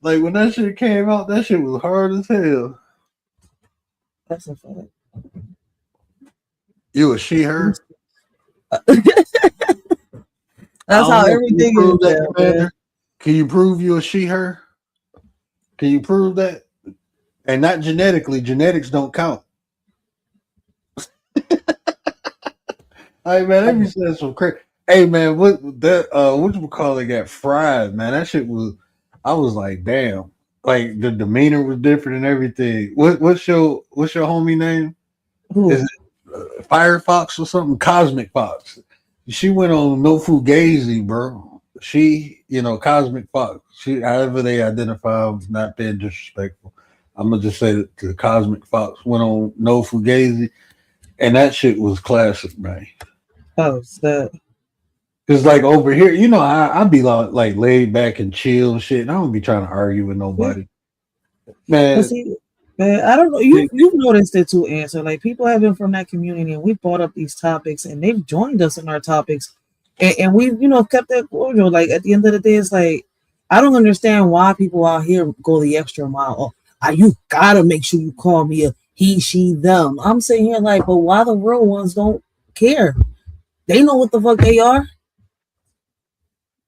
Like when that shit came out, that shit was hard as hell. That's a fact. You a she/her? That's how everything is. That, can you prove you a she/her? Can you prove that? And not genetically. Genetics don't count. Hey man, they be saying some crazy. Hey man, what that what you call it got fried, man. That shit was I was like, damn. Like the demeanor was different and everything. What's your homie name? Is Who? it Firefox or something? Cosmic Fox. She went on No Fugazi, bro. Cosmic Fox. She however they identify not being disrespectful. I'm gonna just say that the Cosmic Fox went on No Fugazi, and that shit was classic, man. Oh, so Cause like over here, I be like laid back and chill and shit. And I don't be trying to argue with yeah. nobody, But man. see, man, I don't know. You've noticed it too, Answer. Like people have been from that community, and we brought up these topics, and they've joined us in our topics, and we've kept that cordial. Like at the end of the day, it's like I don't understand why people out here go the extra mile. Oh, you gotta make sure you call me a he, she, them. I'm sitting here like, but why the real ones don't care? They know what the fuck they are.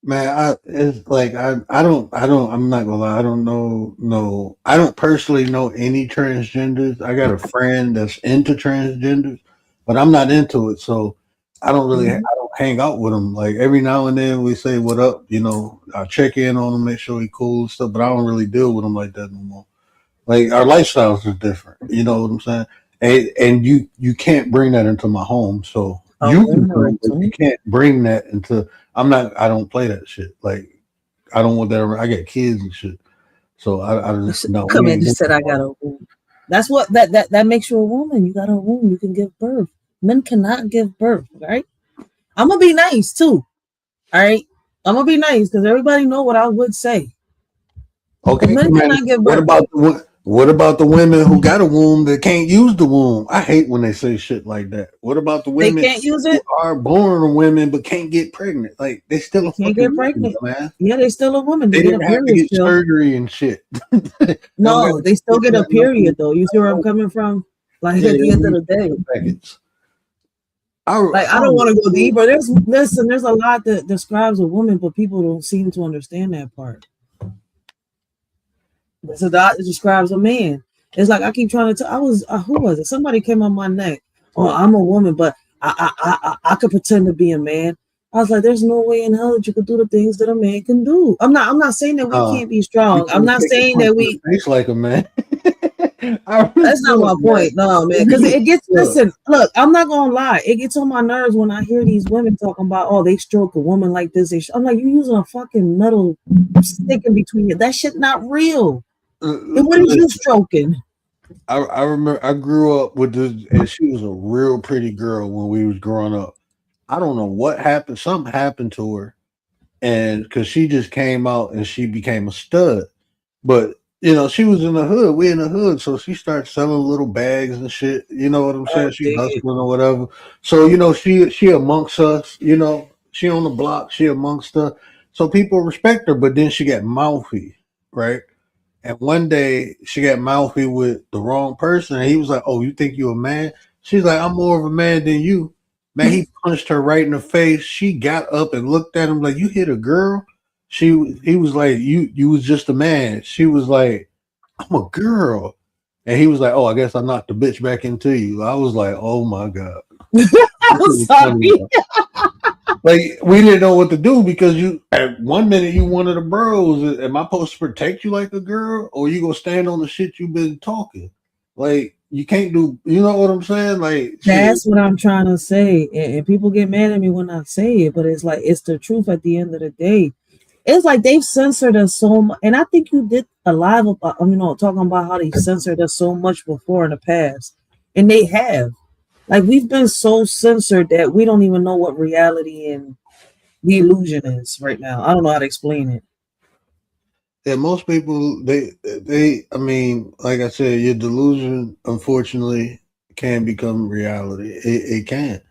Man, it's like I'm not gonna lie, I don't know no I don't personally know any transgenders. I got a friend that's into transgenders, but I'm not into it, so I Mhm. don't hang out with them. Like every now and then we say what up, I check in on him, make sure he cool and stuff, but I don't really deal with him like that no more. Like our lifestyles are different, you know what I'm saying? And you can't bring that into my home, so Oh, you can come, but you interesting. can't bring that into. I don't play that shit. Like I don't want that around. I got kids and shit, so I just no. Come We in ain't just doing said I got a womb. That's what that makes you a woman. You got a womb. You can give birth. Men cannot give birth, right? I'm gonna be nice too. All right. I'm gonna be nice because everybody know what I would say. But Okay, men man. cannot give What birth. about the women who got a womb that can't use the womb? I hate when they say shit like that. What about the They women can't use who it. are born women but can't get pregnant? Like they still They a can't fucking get woman, pregnant. man. Yeah, they still a woman. They They get a didn't have to period get still. surgery and shit. They don't got No, they still get a nothing. period though. You see where I'm coming from? Like Yeah, at the they end of need the day. packets. Like I I don't don't want to go know. deeper. There's a lot that describes a woman, but people don't seem to understand that part. So that describes a man. It's like I keep trying to tell. I was who was it? Somebody came on my neck. Oh, I'm a woman, but I could pretend to be a man. I was like, there's no way in hell that you could do the things that a man can do. I'm not saying that we Uh, can't be you strong. I'm can't not take a saying punch that in the we. face like a man. That's not Look, my man. point. No, man, because You- it gets. Look, Listen, look. I'm not gonna lie. It gets on my nerves when I hear these women talking about, oh, they stroke a woman like this. I'm like, you using a fucking metal stick in between you. That shit not real. And what is you listen, stroking? I remember I grew up with this, and she was a real pretty girl when we was growing up. I don't know what happened. Something happened to her, and because she just came out and she became a stud. But she was in the hood. We in the hood, so she started selling little bags and shit. You know what I'm saying? Oh, She dead. hustling or whatever. So she amongst us. She on the block. She amongst us. So people respect her. But then she got mouthy, right? And one day she got mouthy with the wrong person. And he was like, "Oh, you think you a man?" She's like, "I'm more of a man than you." Man, he punched her right in the face. She got up and looked at him like, "You hit a girl?" He was like, "You was just a man." She was like, "I'm a girl," and he was like, "Oh, I guess I knocked the bitch back into you." I was like, "Oh my god." I'm sorry. Like we didn't know what to do because you at one minute you one of the bros. Am I supposed to protect you like a girl, or you gonna stand on the shit you've been talking? Like you can't do. You know what I'm saying? Like shit. That's what I'm trying to say. And people get mad at me when I say it, but it's like it's the truth at the end of the day. It's like they've censored us so much. And I think you did a live about, talking about how they censored us so much before in the past. And they have. Like we've been so censored that we don't even know what reality and the illusion is right now. I don't know how to explain it. Yeah, most people they. I mean, like I said, your delusion unfortunately can become reality. It can,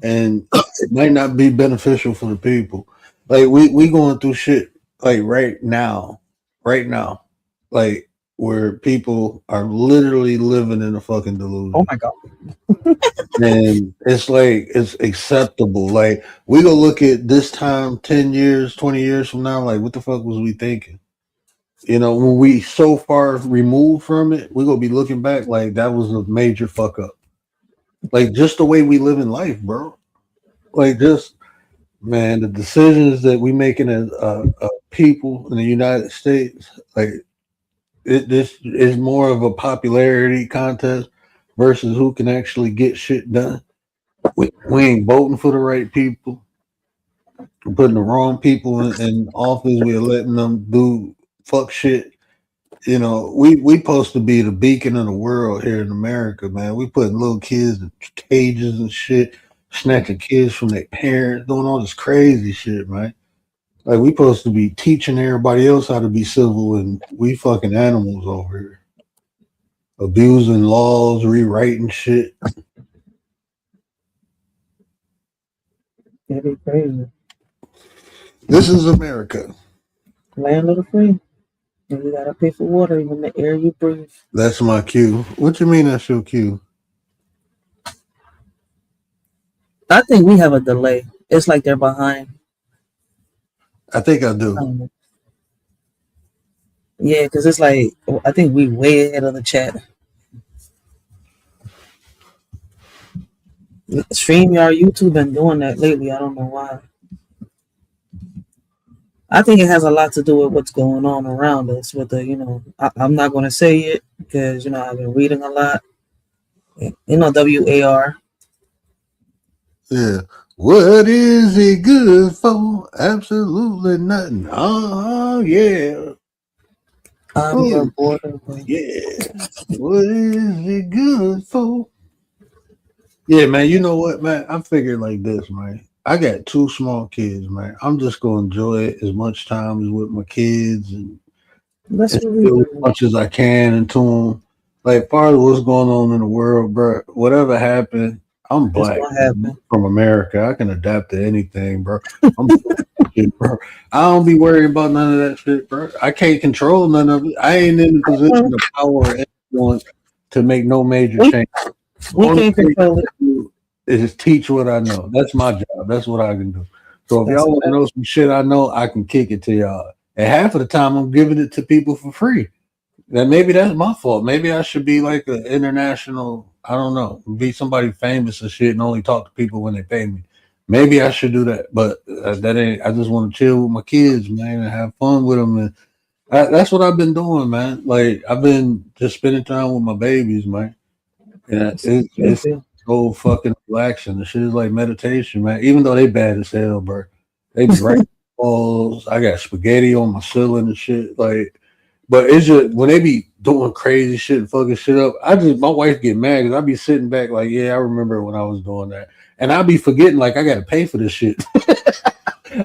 and it might not be beneficial for the people. Like we going through shit like right now, like where people are literally living in a fucking Oh delusion, my god. and it's like it's acceptable. Like we gonna look at this time 10 years, 20 years from now, like what the fuck was we thinking? When we so far removed from it, we're gonna be looking back like that was a major fuck up. Like just the way we live in life, bro. like just man, the decisions that we making as people in the United States, like this is more of a popularity contest versus who can actually get shit done. We ain't voting for the right people. We're putting the wrong people in office. We're letting them do fuck shit. You know, we supposed to be the beacon of the world here in America, man. We putting little kids in cages and shit, snatching kids from their parents, doing all this crazy shit, man. Like we supposed to be teaching everybody else how to be civil, and we fucking animals over here, abusing laws, rewriting shit. It'd be crazy. This is America. Land of the free. And you gotta pay for water, even the air you breathe. That's my cue. What you mean that's your cue? I think we have a delay. It's like they're behind. I think I do. Yeah, because it's like I think we way ahead of the chat. StreamYard, YouTube been doing that lately. I don't know why. I think it has a lot to do with what's going on around us. With the, I'm not going to say it because I've been reading a lot. WAR. Yeah. What is it good for? Absolutely nothing. Oh yeah. I'm your border. Yeah. What is it good for? Yeah, man. You know what, man? I figured like this, man. I got two small kids, man. I'm just gonna enjoy it as much time as with my kids and That's what we do as do. much as I can into them. Like, part of what's going on in the world, bro. Whatever happened, I'm black from America. I can adapt to anything, bro. I'm shit, bro. I don't be worried about none of that shit, bro. I can't control none of it. I ain't in the position of power or influence to make no major change. We can't control it. Is teach what I know. That's my job. That's what I can do. So if y'all want to know some shit I know, I can kick it to y'all. And half of the time, I'm giving it to people for free. Then maybe that's my fault. Maybe I should be like an international. I don't know. Be somebody famous and shit, and only talk to people when they pay me. Maybe I should do that. But that ain't. I just want to chill with my kids, man, and have fun with them. And that's what I've been doing, man. Like I've been just spending time with my babies, man. And it's so fucking relaxing. The shit is like meditation, man. Even though they bad as hell, bro. They break balls. I got spaghetti on my ceiling and shit. Like, but it's just when they be doing crazy shit and fucking shit up, my wife get mad because I be sitting back like, yeah, I remember when I was doing that. And I be forgetting like I gotta pay for this shit.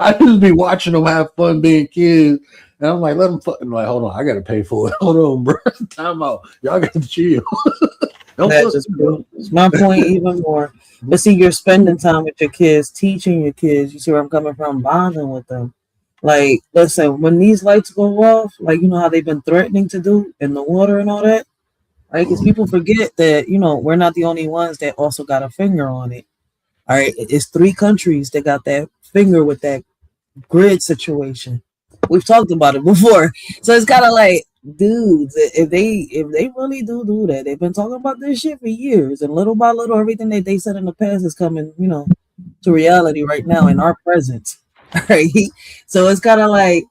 I just be watching them have fun being kids. And I'm like, let them fucking like, hold on, I gotta pay for it. Hold on, bro. Time out. Y'all got to chill. That just proves my point even more. But see, you're spending time with your kids, teaching your kids. You see where I'm coming from, bonding with them. Like, listen, when these lights go off, like, you know how they've been threatening to do in the water and all that, right? Because people forget that, we're not the only ones that also got a finger on it. All right, it's 3 countries that got that finger with that grid situation. We've talked about it before. So it's kind of like, dudes, if they really do that, they've been talking about this shit for years, and little by little, everything that they said in the past is coming, to reality right now in our presence. Right? So it's kind of like,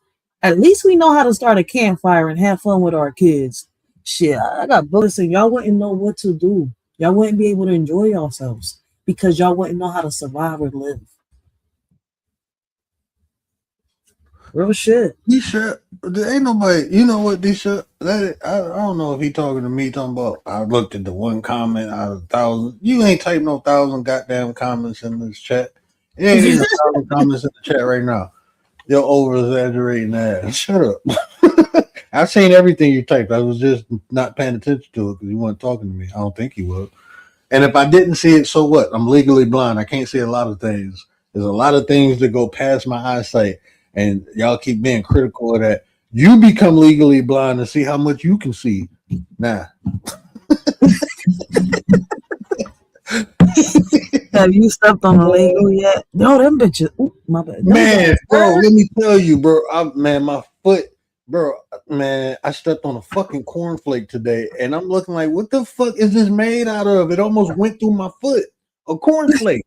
at least we know how to start a campfire and have fun with our kids. Shit, I got bullets, and y'all wouldn't know what to do. Y'all wouldn't be able to enjoy yourselves because y'all wouldn't know how to survive or live. Real shit. D-Shot, there ain't nobody. You know what, D-Shot? I don't know if he talking to me. Talking about I looked at the one comment out of 1,000. You ain't typed no 1,000 goddamn comments in this chat. It ain't even 1,000 comments in the chat right now. You're over exaggerating that. Shut up. I've seen everything you typed. I was just not paying attention to it because you weren't talking to me. I don't think you was. And if I didn't see it, so what? I'm legally blind. I can't see a lot of things. There's a lot of things that go past my eyesight. And y'all keep being critical of that. You become legally blind and see how much you can see. Nah. Have you stepped on a Lego yet? No, them bitches. Ooh, my bad. Man, bro, let me tell you, bro. My foot, bro, man, I stepped on a fucking cornflake today, and I'm looking like, what the fuck is this made out of? It almost went through my foot. A cornflake.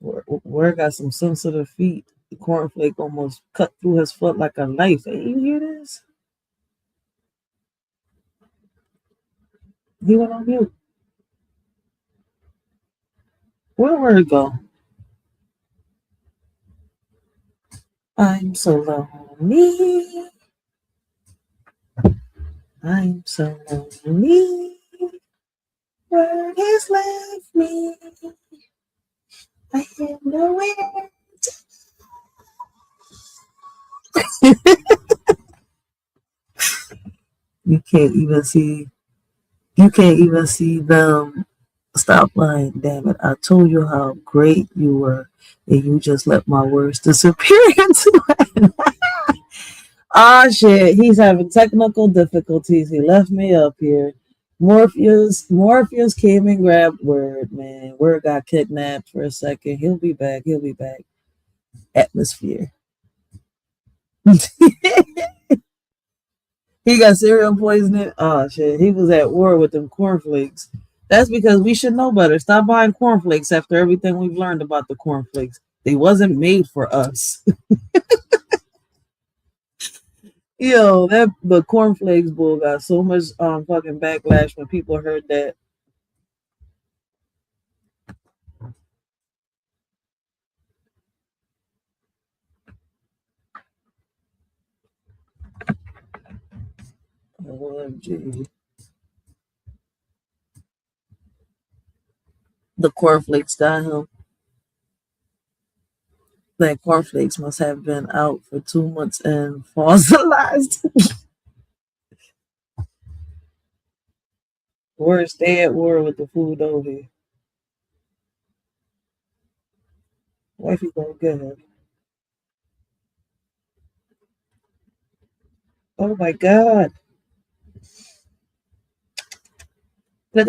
Where got some sensitive feet. The cornflake almost cut through his foot like a knife. Hey, you hear this? He went on mute. Where'd it go? I'm so lonely. I'm so lonely. Word has left me. I have nowhere. You can't even see. You can't even see them. Stop lying, damn it! I told you how great you were, and you just let my words disappear into it. Ah, shit! He's having technical difficulties. He left me up here. Morpheus came and grabbed Word. Man, Word got kidnapped for a second. He'll be back. He'll be back. Atmosphere. He got cereal poisoning. Oh shit! He was at war with them cornflakes. That's because we should know better. Stop buying cornflakes after everything we've learned about the cornflakes. They wasn't made for us. Yo, that the cornflakes bull got so much fucking backlash when people heard that. OMG. The cornflakes got him. That cornflakes must have been out for 2 months and fossilized. Or stay at war with the food over here. Wifey gonna get him. Oh my god. Oh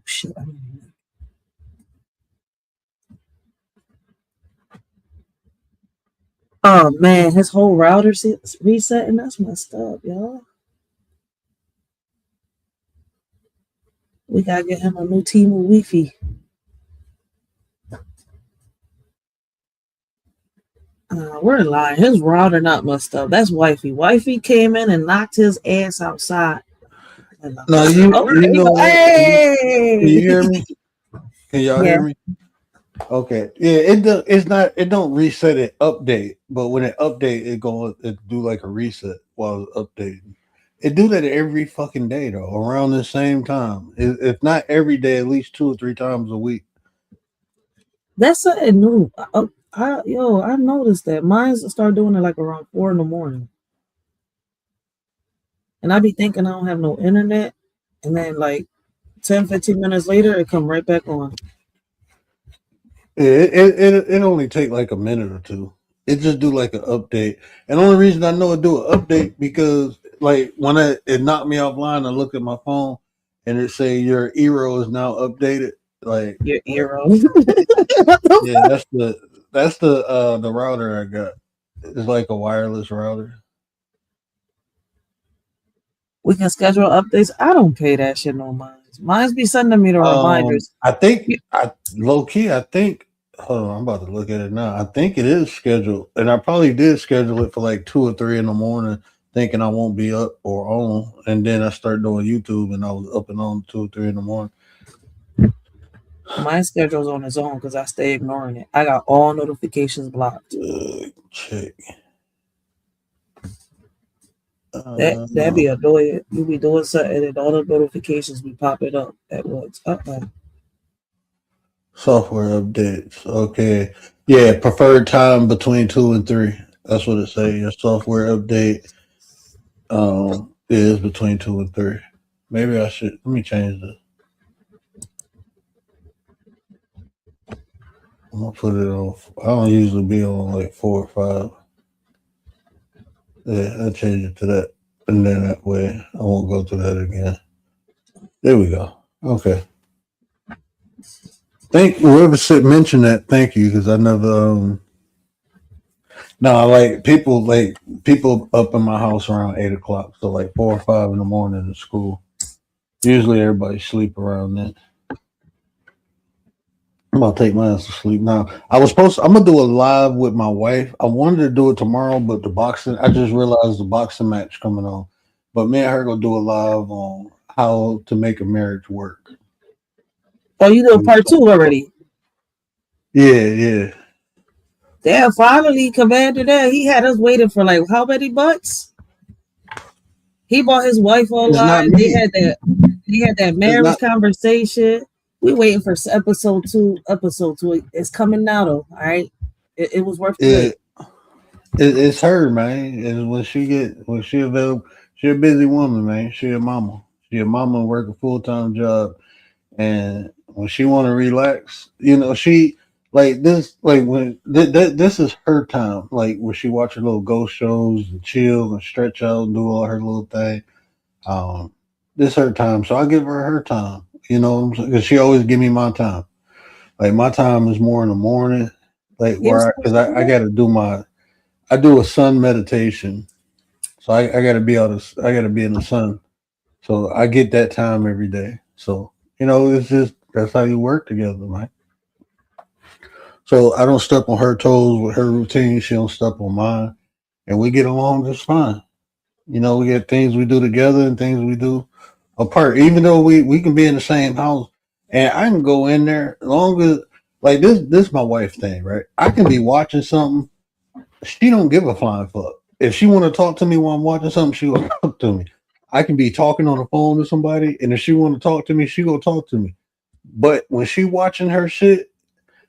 shit. Oh man, his whole router resetting. That's messed up, y'all. We gotta get him a new team of Wi-Fi. We're lying. His router not messed up. That's wifey. Wifey came in and knocked his ass outside. Now you know what? Hey! Can you hear me? Can y'all Yeah. hear me? Okay. Yeah, it don't reset it update, but when it update it do like a reset while it's updating. It do that every fucking day though, around the same time. If not every day, at least 2 or 3 times a week. That's something new. I noticed that. Mine start doing it like around 4 in the morning. And I be thinking I don't have no internet. And then like 10, 15 minutes later, it come right back on. Yeah, it only take like a minute or two. It just do like an update. And the only reason I know it do an update because like when it knocked me offline, I look at my phone and it say your Eero is now updated. Like Your ear. yeah, that's the router I got. It's like a wireless router. We can schedule updates. I don't pay that shit no mind. Mine's be sending me the reminders. I think low key. I think. Hold on, I'm about to look at it now. I think it is scheduled, and I probably did schedule it for like 2 or 3 in the morning, thinking I won't be up or on, and then I start doing YouTube, and I was up and on 2 or 3 in the morning. My schedule's on its own because I stay ignoring it. I got all notifications blocked. Check. That be annoying. You be doing something and all the notifications be popping up at once. Software updates. Okay. Yeah, preferred time between 2 and 3. That's what it say. Your software update is between 2 and 3. Maybe I should let me change this. I'm gonna put it on. I don't usually be on like 4 or 5. Yeah, I change it to that, and then that way I won't go through that again. There we go. Okay. Thank whoever said mention that. Thank you because I never. No, like people up in my house around 8 o'clock, so like 4 or 5 in the morning in school. Usually everybody sleep around then. I'm about to take my ass to sleep now. I'm gonna do a live with my wife. I wanted to do it tomorrow, but the boxing, I just realized the boxing match coming on. But me and her gonna do a live on how to make a marriage work. Oh, you did part 2 already. Yeah, yeah. Damn, finally, Commander there. He had us waiting for like how many months? He bought his wife It's not online. me. They had that It's marriage not. conversation. We waiting for episode 2. Episode 2. It's coming now though. All right. It was worth the wait. It, it's her, man. And when she available, she a busy woman, man. She a mama. She a mama work a full time job, and when she want to relax, she like this. Like when this is her time. Like when she watch her little ghost shows and chill and stretch out and do all her little thing. Um, this her time, so I give her her time. You know, because she always give me my time. Like my time is more in the morning, like Yes. because I got to do I do a sun meditation, so I got to be I got to be in the sun, so I get that time every day. So it's just that's how you work together, man. So I don't step on her toes with her routine. She don't step on mine, and we get along just fine. We get things we do together and things we do apart. Even though we can be in the same house, and I can go in there as long as like this my wife thing, right? I can be watching something. She don't give a flying fuck. If she want to talk to me while I'm watching something, she will talk to me. I can be talking on the phone to somebody, and if she want to talk to me, she go talk to me. But when she watching her shit,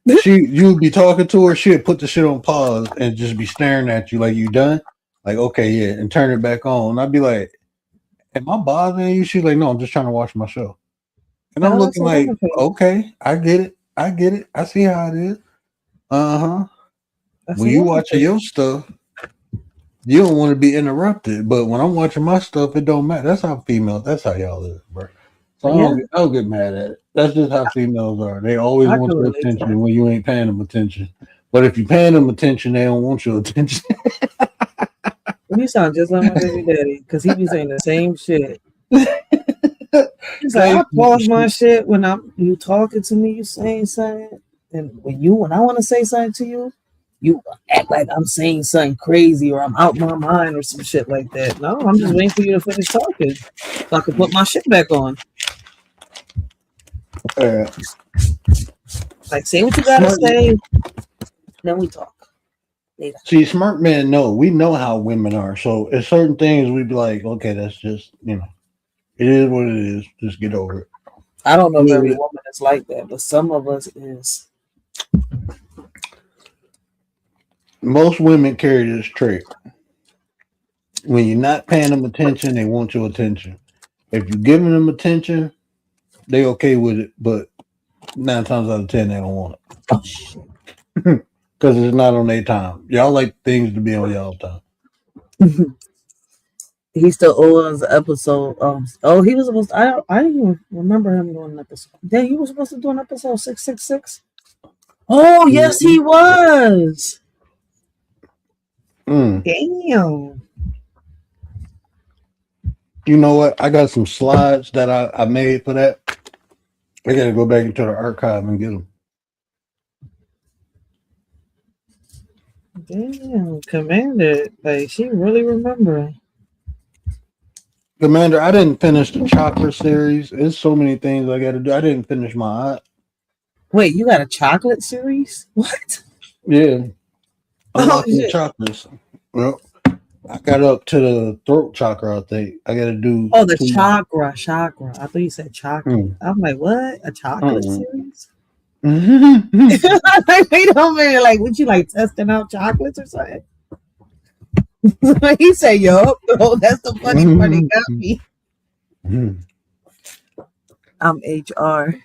you'd be talking to her, she'd put the shit on pause and just be staring at you like you done. Like, okay, yeah, and turn it back on. And I'd be like, am I bothering you? She's like, no, I'm just trying to watch my show. And I'm Oh, that's looking a like, benefit. okay, I get it. I get it. I see how it is. Uh-huh. That's When a you watching benefit. your stuff, you don't want to be interrupted. But when I'm watching my stuff, it don't matter. That's how females, that's how y'all live, bro. So Yeah, I don't get mad at it. That's just how females are. They always I want can your relate to that. attention when you ain't paying them attention. But if you're paying them attention, they don't want your attention. You sound just like my baby daddy because he be saying the same shit. He's like, I Same. pause my shit when you talking to me, you saying something, and when I want to say something to you, you act like I'm saying something crazy or I'm out my mind or some shit like that. No, I'm just waiting for you to finish talking so I can put my shit back on. Uh, Like, say what you gotta smart. say, then we talk later. See, smart men know. We know how women are. So at certain things, we'd be like, okay, that's just it is what it is. Just get over it. I don't know if Live every with it. woman is like that, but some of us is. Most women carry this trait. When you're not paying them attention, they want your attention. If you're giving them attention, they okay with it. But 9 times out of 10, they don't want Oh shit. it because it's not on their time. Y'all like things to be on y'all time. He still owes us an episode. He was supposed to, I didn't even remember him doing an episode. Then he was supposed to do an episode 666. Oh yes, he was. Mm. Damn. You know what? I got some slides that I made for that. I got to go back into the archive and get them. Damn, Commander. Like she really remembering. Commander, I didn't finish the chocolate series. There's so many things I got to do. I didn't finish my eye. Wait, you got a chocolate series? What? Yeah. Oh Unlocking the shit. chakras. Well, I got up to the throat chakra, I think. I got to do Oh, the 2. chakra. I thought you said chocolate. Mm. I'm like, what? A chocolate series? Mm. Like, wait a minute. Like, would you like testing out chocolates or something? He said, "Yo, oh, that's the funny part. He got me. I'm HR.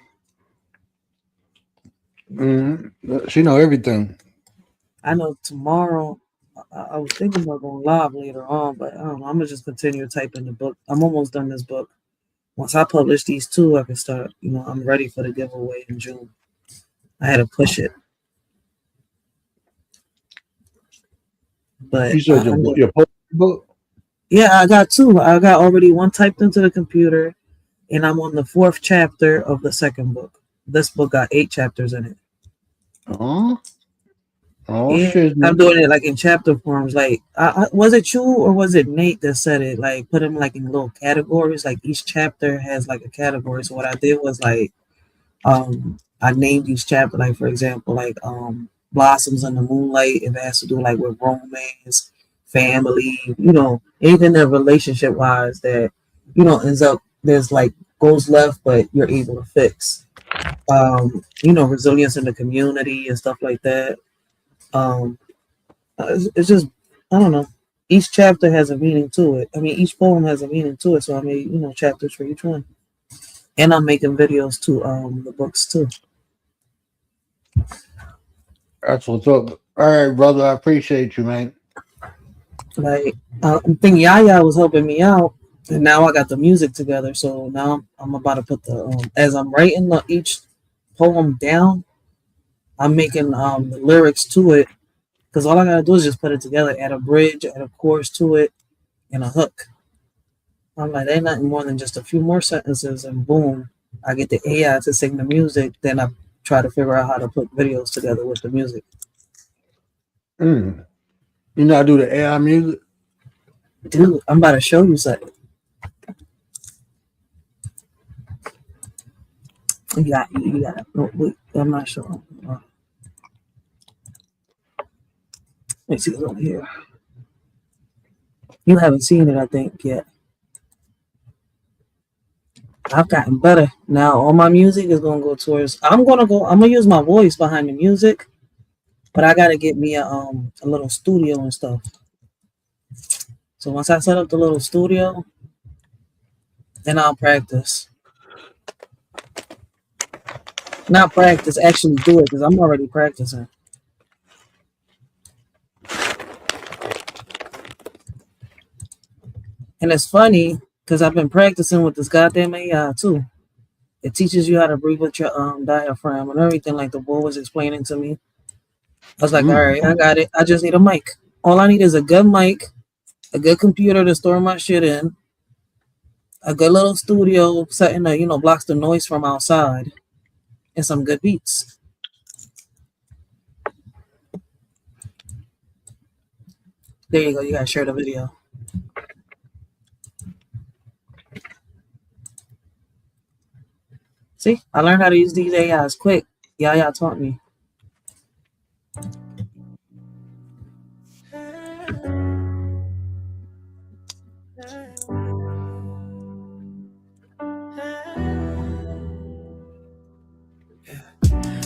She know everything. I know tomorrow. I was thinking about going live later on, but I don't know. I'm gonna just continue typing the book. I'm almost done this book. Once I publish these 2, I can start. I'm ready for the giveaway in June. I had to push it, but You said your book? yeah, I got 2. I got already 1 typed into the computer, and I'm on the 4th chapter of the second book. This book got 8 chapters in it. Oh, oh Yeah, shit. I'm doing it like in chapter forms. Like, was it you or was it Nate that said it? Like, put them like in little categories. Like each chapter has like a category. So what I did was like, I named each chapter. Like for example, like blossoms in the moonlight. If it has to do like with romance, family, anything that relationship wise that ends up there's like goes left, but you're able to fix. Resilience in the community and stuff like that. Um, it's just I don't know. Each chapter has a meaning to it. I mean, each poem has a meaning to it. So I made chapters for each one, and I'm making videos to the books too. That's what's up. All right, brother. I appreciate you, man. Like I think Yaya was helping me out, and now I got the music together. So now I'm about to put the as I'm writing each poem down, I'm making the lyrics to it because all I gotta do is just put it together, add a bridge, add a chorus to it, and a hook. I'm like, ain't nothing more than just a few more sentences, and boom, I get the AI to sing the music. Then I try to figure out how to put videos together with the music. You know how to do the AI music? Dude, I'm about to show you something. You got. No, wait, I'm not sure. Let me see what's over here. You haven't seen it, I think, yet. I've gotten better. Now all my music is gonna go towards I'm gonna use my voice behind the music, but I gotta get me a little studio and stuff. So once I set up the little studio, then I'll practice. Not practice, actually do it because I'm already practicing. And it's funny because I've been practicing with this goddamn AI too. It teaches you how to breathe with your diaphragm and everything, like the boy was explaining to me. I was like, all right, I got it. I just need a mic. All I need is a good mic, a good computer to store my shit in, a good little studio setting that blocks the noise from outside, and some good beats. There you go. You gotta share the video. See, I learned how to use these AIs quick. Yaya taught me.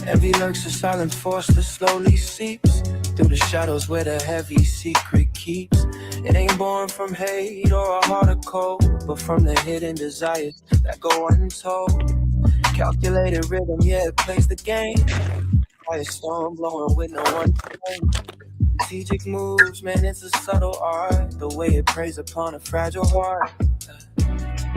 Envy lurks a silent force that slowly seeps through the shadows where the heavy secret keeps. It ain't born from hate or a heart of cold, but from the hidden desires that go untold. Calculated rhythm, yeah, it plays the game. Quiet storm blowing with no one to blame. Strategic moves, man, it's a subtle art. The way it preys upon a fragile heart.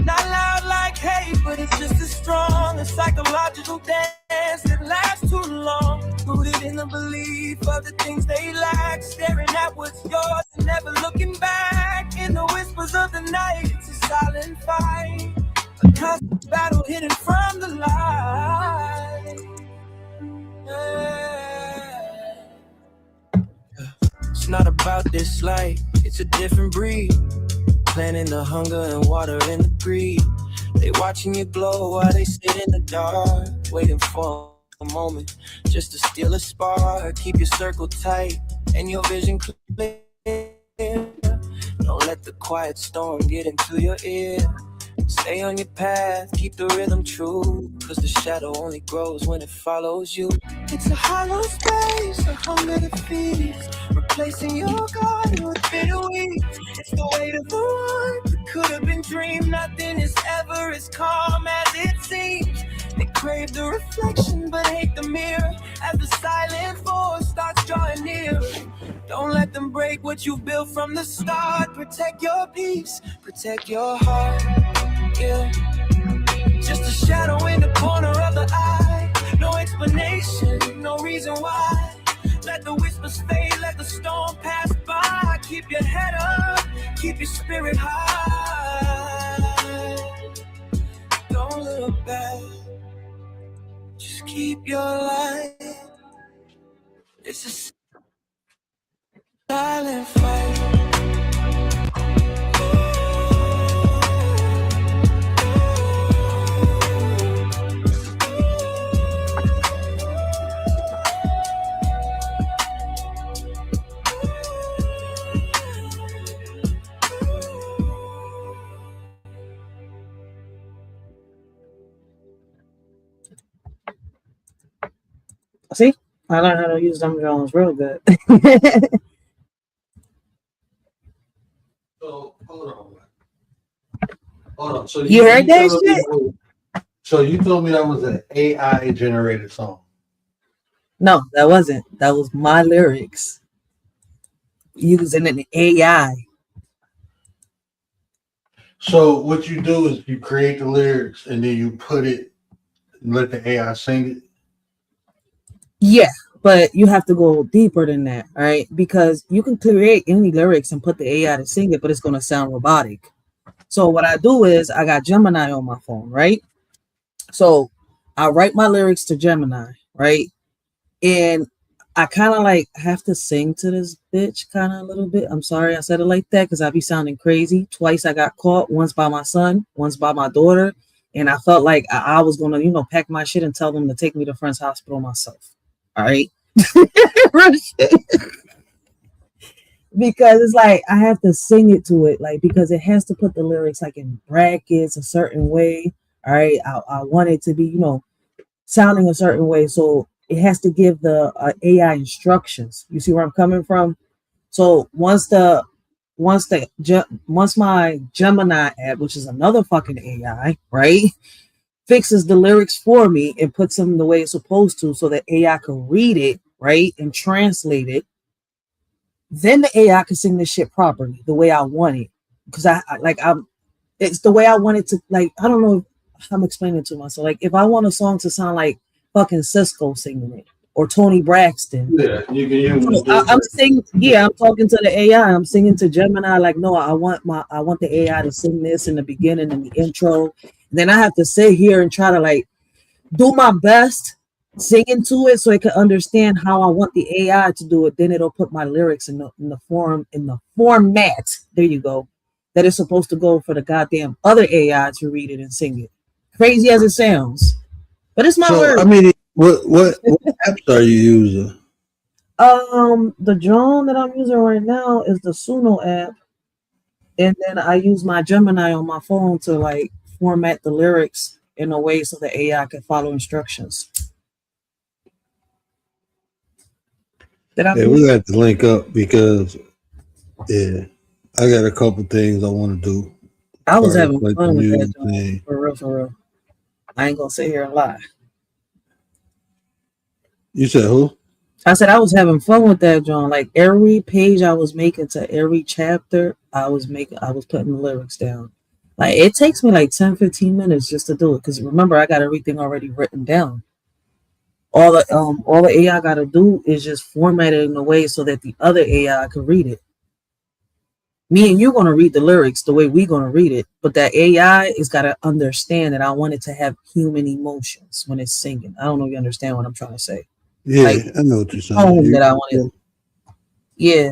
Not loud like hate, but it's just as strong. A psychological dance that lasts too long. Rooted in the belief of the things they lack. Staring at what's yours and never looking back. In the whispers of the night, it's a silent fight. A constant battle hidden from the light. Yeah. It's not about this light, it's a different breed. Planting the hunger and water in the greed. They watching you glow while they sit in the dark, waiting for a moment just to steal a spark. Keep your circle tight and your vision clear. Don't let the quiet storm get into your ear. Stay on your path, keep the rhythm true, cause the shadow only grows when it follows you. It's a hollow space, a hunger that feeds, replacing your garden with bitter weeds. It's the weight of the one that could have been dreamed. Nothing is ever as calm as it seems. They crave the reflection but hate the mirror as the silent force starts drawing near. Don't let them break what you built from the start. Protect your peace, protect your heart. Yeah, just a shadow in the corner of the eye. No explanation, no reason why. Let the whispers fade, let the storm pass by. Keep your head up, keep your spirit high. Don't look back, just keep your light. It's a silent fight. See, I learned how to use them drones real good. So hold on. Hold on. So You heard that telling me shit? so you told me that was an AI generated song. No, that wasn't. That was my lyrics using an AI. So what you do is you create the lyrics and then you put it and let the AI sing it. Yeah, but you have to go deeper than that, all right? Because you can create any lyrics and put the AI to sing it, but it's going to sound robotic. So what I do is I got Gemini on my phone, right? So I write my lyrics to Gemini, right? And I kind of like have to sing to this bitch kind of a little bit. I'm sorry I said it like that because I be sounding crazy. Twice I got caught, once by my son, once by my daughter. And I felt like I was going to, pack my shit and tell them to take me to Friends Hospital myself. All right. Because it's like I have to sing it to it, like because it has to put the lyrics like in brackets a certain way. All right. I want it to be, sounding a certain way. So it has to give the AI instructions. You see where I'm coming from? So once my Gemini app, which is another fucking AI, right, fixes the lyrics for me and puts them the way it's supposed to, so that AI can read it, right, and translate it, then the AI can sing this shit properly, the way I want it. Because it's the way I want it to. Like, I don't know if I'm explaining it to myself. Like, if I want a song to sound like fucking Cisco singing it or Tony Braxton, Yeah, you can use I'm singing. Yeah, I'm talking to the AI. I'm singing to Gemini. Like, no, I want the AI to sing this in the beginning and the intro. And then I have to sit here and try to like do my best singing to it so it can understand how I want the AI to do it. Then it'll put my lyrics in the format. There you go. That is supposed to go for the goddamn other AI to read it and sing it. Crazy as it sounds, but it's my So word. I mean, what apps are you using? The drone that I'm using right now is the Suno app, and then I use my Gemini on my phone to like format the lyrics in a way so the AI can follow instructions. Yeah, we got to link up because I got a couple things I want to do. I was having like fun with that thing. for real. I ain't gonna sit here and lie. You said who? I said I was having fun with that, John. Like every page I was making to every chapter, I was putting the lyrics down. Like it takes me like 10-15 minutes just to do it. Because remember, I got everything already written down. All the AI gotta do is just format it in a way so that the other AI can read it. Me and you gonna read the lyrics the way we gonna read it, but that AI is gotta understand that I want it to have human emotions when it's singing. I don't know if you understand what I'm trying to say. Yeah, like, I know what you're saying. That I wanted. Yeah.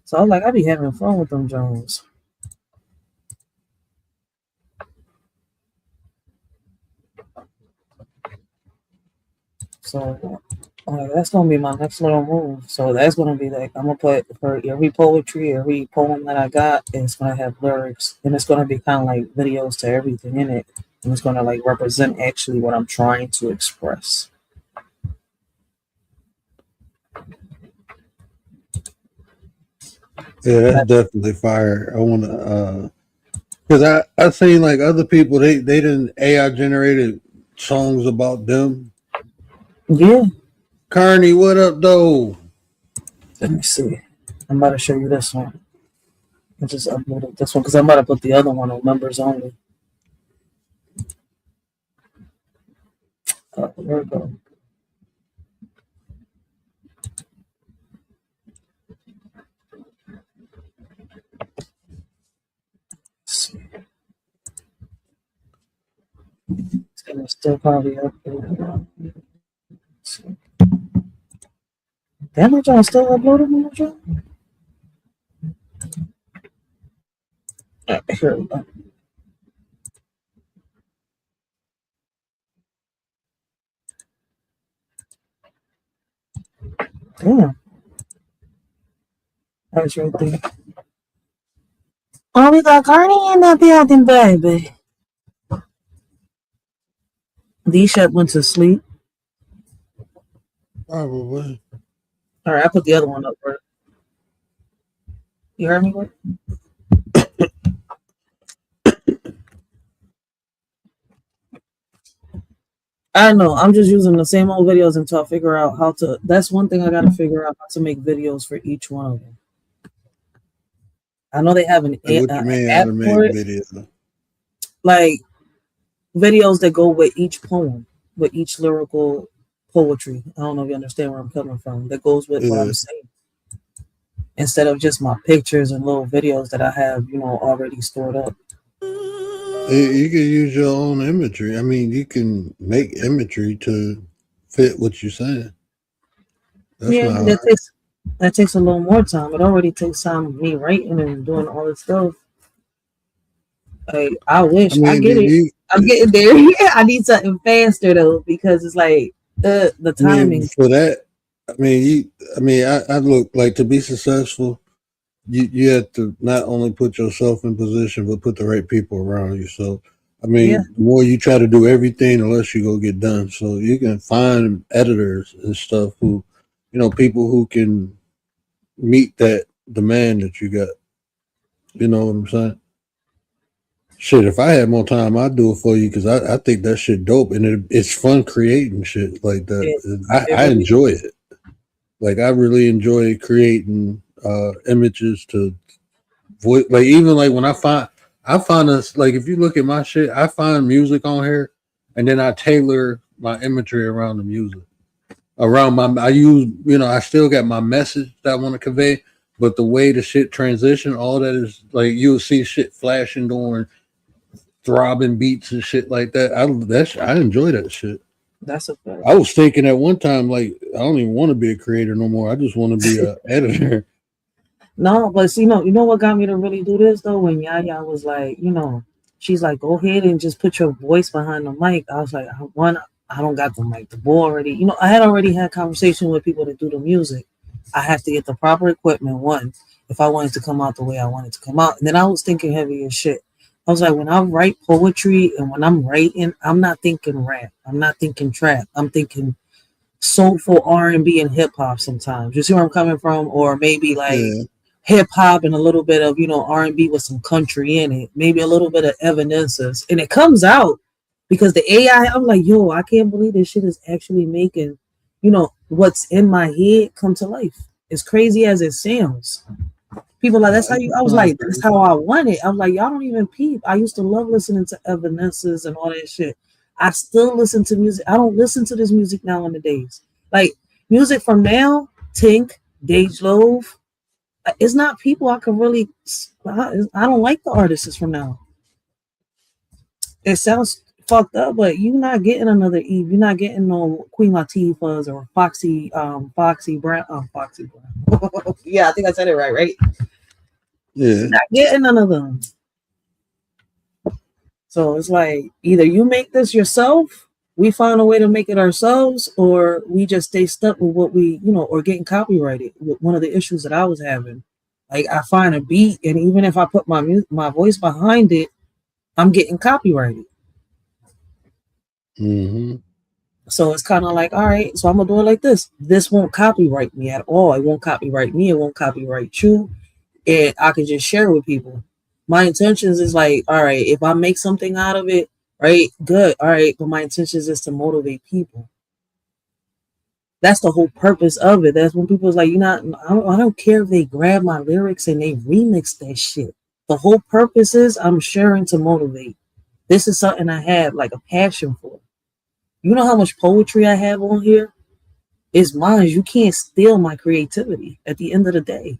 So I was like, I be having fun with them Jones. So that's gonna be my next little move. So that's gonna be like I'm gonna put for every poetry, every poem that I got, it's gonna have lyrics, and it's gonna be kind of like videos to everything in it, and it's gonna like represent actually what I'm trying to express. Yeah, that's definitely fire. I want to, because I seen like other people they didn't AI generated songs about them. Yeah. Carney, what up though? Let me see. I'm about to show you this one. I just uploaded this one because I'm about to put the other one on members only. There we go. It's gonna still probably up there. Damn, that y'all still uploading on the job? Here we go. Damn. That's right there. Oh, we got Carney in the building, baby. D-Shep went to sleep. Probably. All right, I put the other one up for it. You heard me? Bro? I know. I'm just using the same old videos until I figure out how to. That's one thing I got to figure out, how to make videos for each one of them. I know they have an What you mean how app to for make it, videos? like videos that go with each poem, with each lyrical poetry. I don't know if you understand where I'm coming from. That goes with what Yeah. I'm saying. Instead of just my pictures and little videos that I have, already stored up. You can use your own imagery. I mean, you can make imagery to fit what you're saying. That's Yeah, not that hard. takes a little more time. It already takes time of me writing and doing all this stuff. Like, I wish I mean, get it. I'm getting there. Yeah, I need something faster though, because it's like the timing. for that, I look like, to be successful, you have to not only put yourself in position, but put the right people around you. So, Yeah. the more you try to do everything, the less you go get done. So you can find editors and stuff who, people who can meet that demand that you got. You know what I'm saying? Shit, if I had more time, I'd do it for you, because I think that shit dope, and it's fun creating shit like that. It I really enjoy it. Like, I really enjoy creating images to voice. Like, even like when I find us, like, if you look at my shit, I find music on here, and then I tailor my imagery around the music. I use, I still got my message that I want to convey, but the way the shit transition, all that is like, you'll see shit flashing during throbbing beats and shit like that. I enjoy that shit. That's a fact. I was thinking at one time, like, I don't even want to be a creator no more. I just want to be an editor. No, but see, you know what got me to really do this though? When Yaya was like, she's like, go ahead and just put your voice behind the mic. I was like, I don't got the mic. The boy already, I had already had conversation with people to do the music. I have to get the proper equipment, one, if I wanted to come out the way I wanted to come out. And then I was thinking heavy as shit. I was like, when I write poetry and when I'm writing, I'm not thinking rap. I'm not thinking trap. I'm thinking soulful R&B and hip hop sometimes. You see where I'm coming from? Or maybe like hip hop and a little bit of, R&B with some country in it. Maybe a little bit of Evanescence. And it comes out because the AI, I'm like, yo, I can't believe this shit is actually making, what's in my head come to life. As crazy as it sounds. People like, that's how you, I was like, that's how I want it. I'm like, y'all don't even peep. I used to love listening to Evanescence and all that shit. I still listen to music. I don't listen to this music nowadays. Like, music from now, Tink, Dej Loaf, it's not people I can really, I don't like the artists from now. It sounds fucked up, but you're not getting another Eve. You're not getting no Queen Latifah's or Foxy Brown. Foxy Brown. Yeah, I think I said it right? Yeah. You're not getting none of them. So it's like, either you make this yourself, we find a way to make it ourselves, or we just stay stuck with what we, or getting copyrighted. One of the issues that I was having, like, I find a beat, and even if I put my voice behind it, I'm getting copyrighted. Mm-hmm. So it's kind of like, all right, so I'm gonna do it like this. This won't copyright me at all. It won't copyright me. It won't copyright you. And I can just share with people. My intentions is like, all right, if I make something out of it, right, good, all right. But my intentions is to motivate people. That's the whole purpose of it. That's when people's like, I don't care if they grab my lyrics and they remix that shit. The whole purpose is I'm sharing to motivate. This is something I have like a passion for. You know how much poetry I have on here? It's mine. You can't steal my creativity at the end of the day.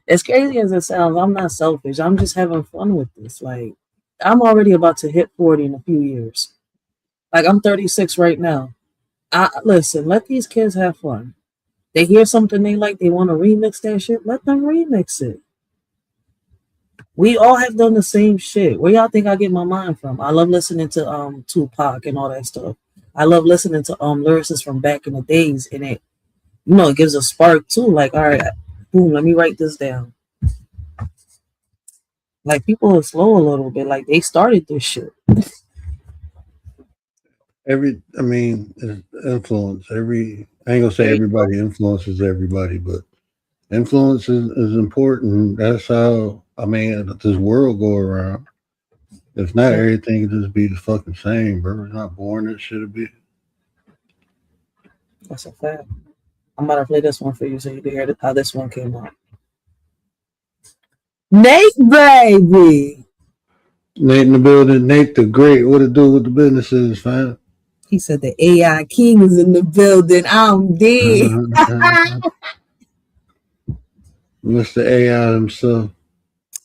As crazy as it sounds, I'm not selfish. I'm just having fun with this. Like, I'm already about to hit 40 in a few years. Like, I'm 36 right now. Listen, let these kids have fun. They hear something they like, they want to remix that shit, let them remix it. We all have done the same shit. Where y'all think I get my mind from? I love listening to Tupac and all that stuff. I love listening to lyricists from back in the days, and it, you know, it gives a spark too. Like, all right, boom, let me write this down. Like, people are slow a little bit. Like, they started this shit. I mean, influence. I ain't gonna say everybody influences everybody, but influence is important. That's how, I mean, this world go around. If not, everything can just be the fucking same, bro. It's not born, it should be. That's a fact. I'm about to play this one for you so you can hear how this one came out. Nate, baby. Nate in the building. Nate the Great. What it do with the businesses, fam? He said the AI king is in the building. I'm dead. Mr. AI himself.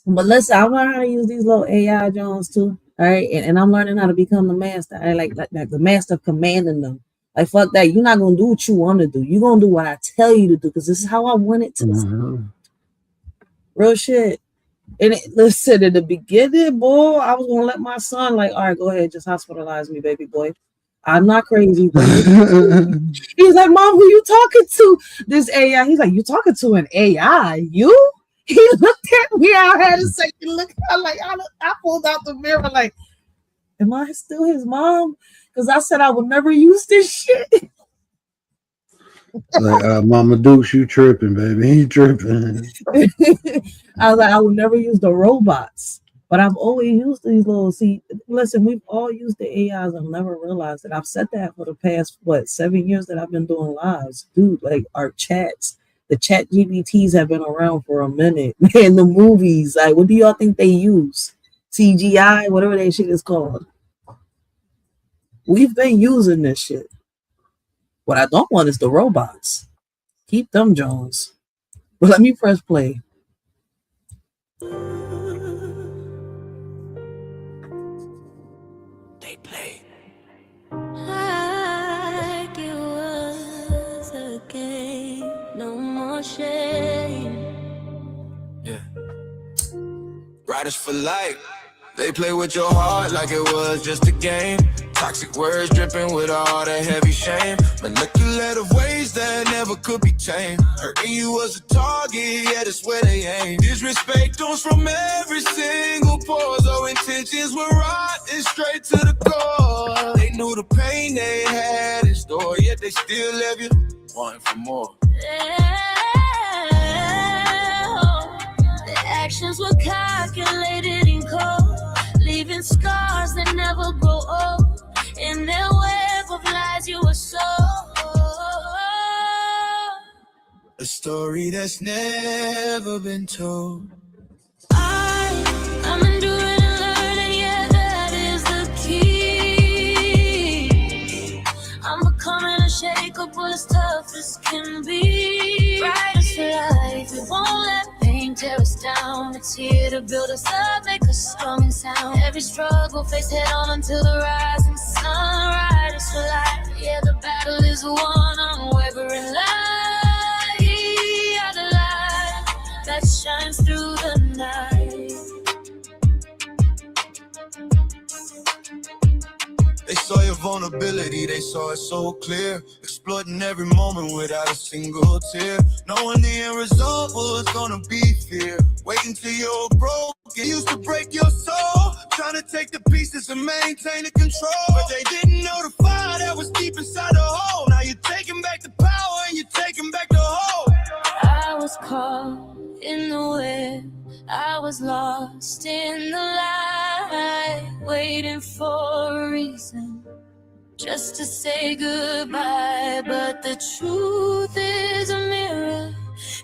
But listen, I learned how to use these little AI Jones too. All right. And I'm learning how to become the master. I like the master of commanding them. Like, fuck that. You're not gonna do what you want to do. You're gonna do what I tell you to do, because this is how I want it to. Real shit. And listen, in the beginning, boy, I was gonna let my son, like, all right, go ahead, just hospitalize me, baby boy. I'm not crazy. He's like, Mom, who you talking to? This AI. He's like, you talking to an AI? You? He looked at me. I had a second look. I pulled out the mirror, like, am I still his mom? Because I said I would never use this shit. Like, Mama Dukes, you tripping, baby. You tripping. I was like, I would never use the robots. But I've always used these little, listen, we've all used the AIs. I've never realized that. I've said that for the past, 7 years that I've been doing lives. Dude, like, our chats, the chat GBTs have been around for a minute. And the movies, like, what do y'all think they use? CGI, whatever that shit is called. We've been using this shit. What I don't want is the robots. Keep them Jones. But let me press play. They play. Like it was a game, no more shame. Yeah. Riders for life. They play with your heart like it was just a game. Toxic words dripping with all that heavy shame. Manipulative ways that never could be tamed. Hurting you was a target, yeah, that's where they aim. Disrespect comes from every single pore. So intentions were rotten straight to the core. They knew the pain they had in store, yet they still left you wanting for more. The actions were calculated and cold, leaving scars that never grow old. In their web of lies you were so. A story that's never been told. I'm enduring and learning, yeah, that is the key. I'm becoming unshakable, as tough as can be. Riders for life, we won't let pain tear us down. It's here to build us up, make us strong and sound. Every struggle face head on until the rising sun. Riders for life, yeah, the battle is won. Unwavering light, yeah, the light that shines through the night. They saw your vulnerability, they saw it so clear. Exploiting every moment without a single tear. Knowing the end result was gonna be fear. Waiting till you're broke, it used to break your soul. Trying to take the pieces and maintain the control. But they didn't know the fire that was deep inside the hole. Now you're taking back the power and you're taking back the hope. I was caught in the web, I was lost in the light, waiting for a reason just to say goodbye. But the truth is a mirror,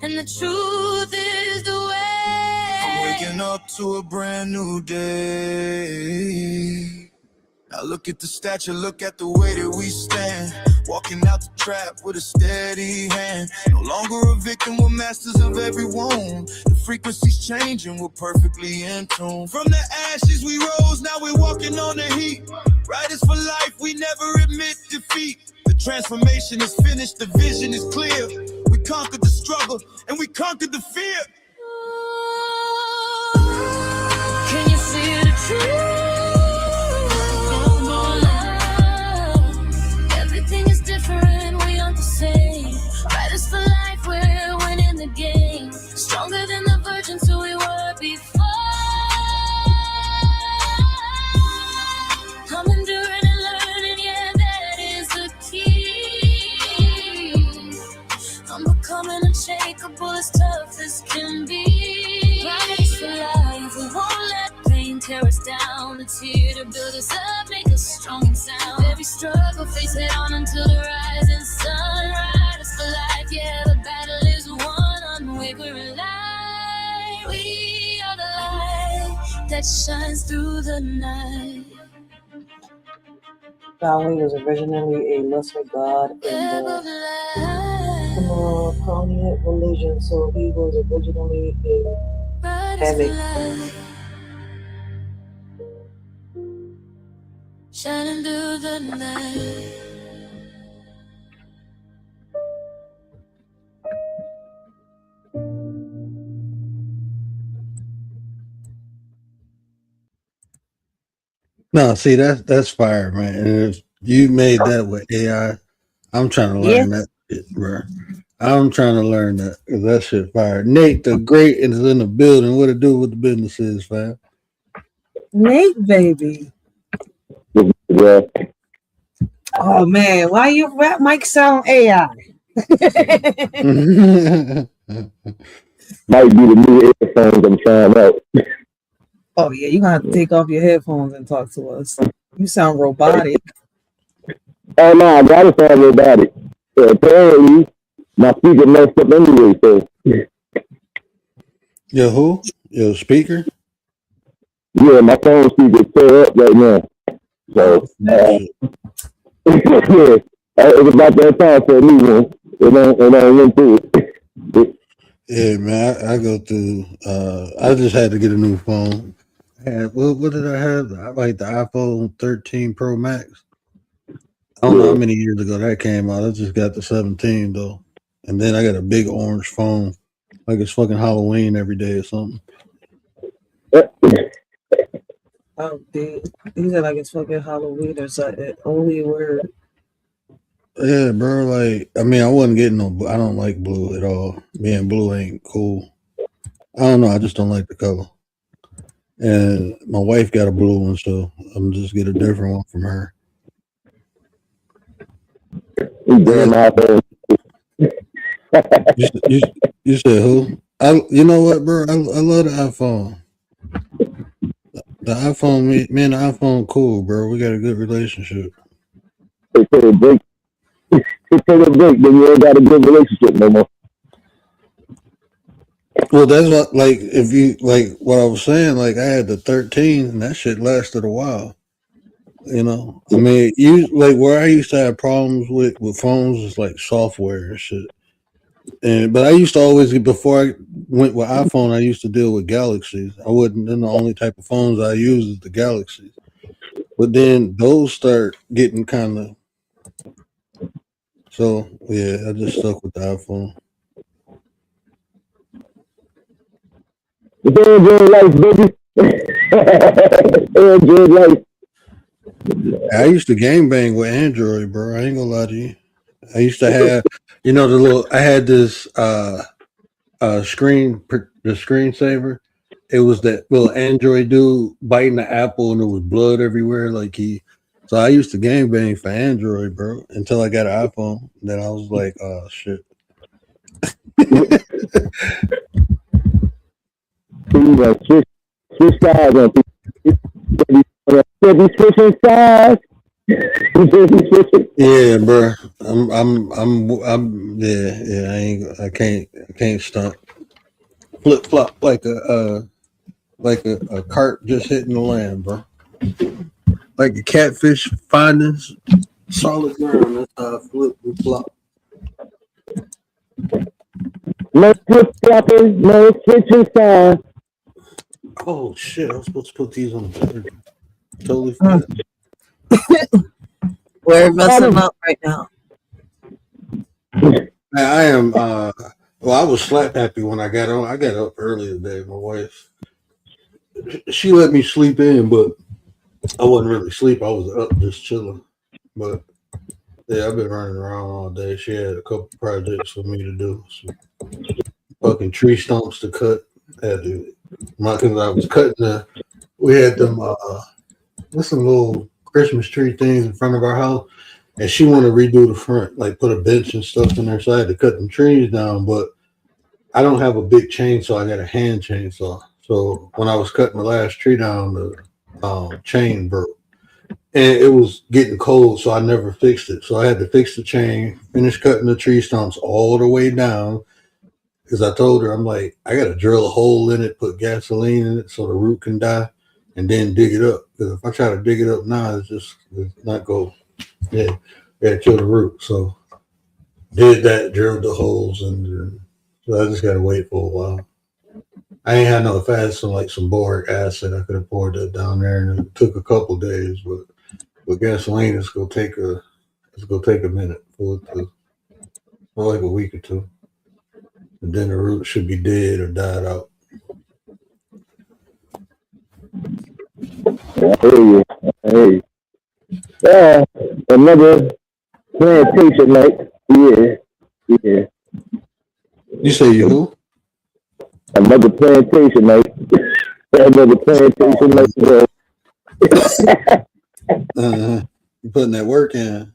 and the truth is the way. I'm waking up to a brand new day. Now look at the stature, look at the way that we stand. Walking out the trap with a steady hand. No longer a victim, we're masters of every wound. The frequency's changing, we're perfectly in tune. From the ashes we rose, now we're walking on the heat. Riders for life, we never admit defeat. The Transformation is finished, the vision is clear. We conquered the struggle and we conquered the fear. Can you see the truth? Everything is different, we aren't the same. Riders for life, we're winning the game. Stronger than the virgins who we were before. I'm enduring and learning, yeah, that is the key. I'm becoming unshakable, as tough as can be. Riders for life, we won't let pain tear us down. It's here to build us up, make us strong and sound. Every struggle, face it on until the rising sun. Riders for life, yeah, the battle is won. Unwavering light, we are the light that shines through the night. Yahweh was originally a lesser god in the Canaanite religion, so he was originally a heavy. Shining through the night. No, see that's fire, man. And if you made that with AI, I'm trying to learn that shit, bro. I'm trying to learn that because that shit fire. Nate the Great is in the building. What to do with the business is, fam. Nate, baby. Yeah. Oh man, why you rap Mike sound AI? Might be the new earphones I'm trying out. Oh yeah, you gonna have to take off your headphones and talk to us. You sound robotic. Oh no, I gotta sound robotic. So apparently my speaker messed up anyway, so Yo, who? Yo, speaker? yeah, my phone speaker is tore up right now. So yeah, it was about that time for a new one. It don't went through it. Yeah, man. I go through. I just had to get a new phone. What did I have? I like the iPhone 13 Pro Max. I don't know how many years ago that came out. I just got the 17 though, and then I got a big orange phone, like it's fucking Halloween every day or something. Oh dude, he said like it's fucking Halloween or something. Only word. Yeah, bro. Like, I mean, I wasn't getting no. I don't like blue at all. Me and blue ain't cool. I don't know. I just don't like the color. And my wife got a blue one, so I'm just get a different one from her. You said who? You know what, bro? I love the iPhone. The iPhone, me and the iPhone, cool, bro. We got a good relationship. They take a break. Take a break, then you ain't got a good relationship no more. Well, that's what, like, if you, like, what I was saying, like, I had the 13, and that shit lasted a while. You know? I mean, like, where I used to have problems with phones is, like, software and shit. But I used to always, before I went with iPhone, I used to deal with Galaxies. Then the only type of phones I use is the Galaxies. But then those start getting kind of, so, yeah, I just stuck with the iPhone. It's Android life, baby. Android life. I used to game bang with Android, bro. I ain't gonna lie to you. I used to have, I had this the screensaver. It was that little Android dude biting the apple and there was blood everywhere. So I used to game bang for Android, bro, until I got an iPhone. Then I was like, oh shit. Switch sides on people. Be switching sides. Yeah, bro. I can't stunt. Flip flop like a cart just hitting the land, bro. Like a catfish finding solid ground. That's how I flip and flop. No flip flopping, no switching sides. Oh shit! I was supposed to put these on the charger. Totally forgot. We're messing up right now. I am. Well, I was slap happy when I got on. I got up early today. My wife, she let me sleep in, but I wasn't really asleep. I was up just chilling. But yeah, I've been running around all day. She had a couple projects for me to do. Some fucking tree stumps to cut. Had to, because I was cutting the. We had them. What's some little Christmas tree things in front of our house, and she wanted to redo the front, like put a bench and stuff in there. So I had to cut them trees down, but I don't have a big chainsaw. I got a hand chainsaw. So when I was cutting the last tree down, the chain broke, and it was getting cold, so I never fixed it. So I had to fix the chain, finish cutting the tree stumps all the way down. Because I told her, I'm like, I got to drill a hole in it, put gasoline in it so the root can die, and then dig it up. Because if I try to dig it up now, it's not go. Yeah, got to kill the root. So did that, drilled the holes, and so I just got to wait for a while. I ain't had no fast like some boric acid. I could have poured that down there, and it took a couple days. But with gasoline, it's gonna take a minute for it to, for like a week or two, and then the root should be dead or died out. I hear you. I hear you. Yeah, another plantation night. Yeah, yeah. You say you who? Another plantation night. Another plantation night. You putting that work in.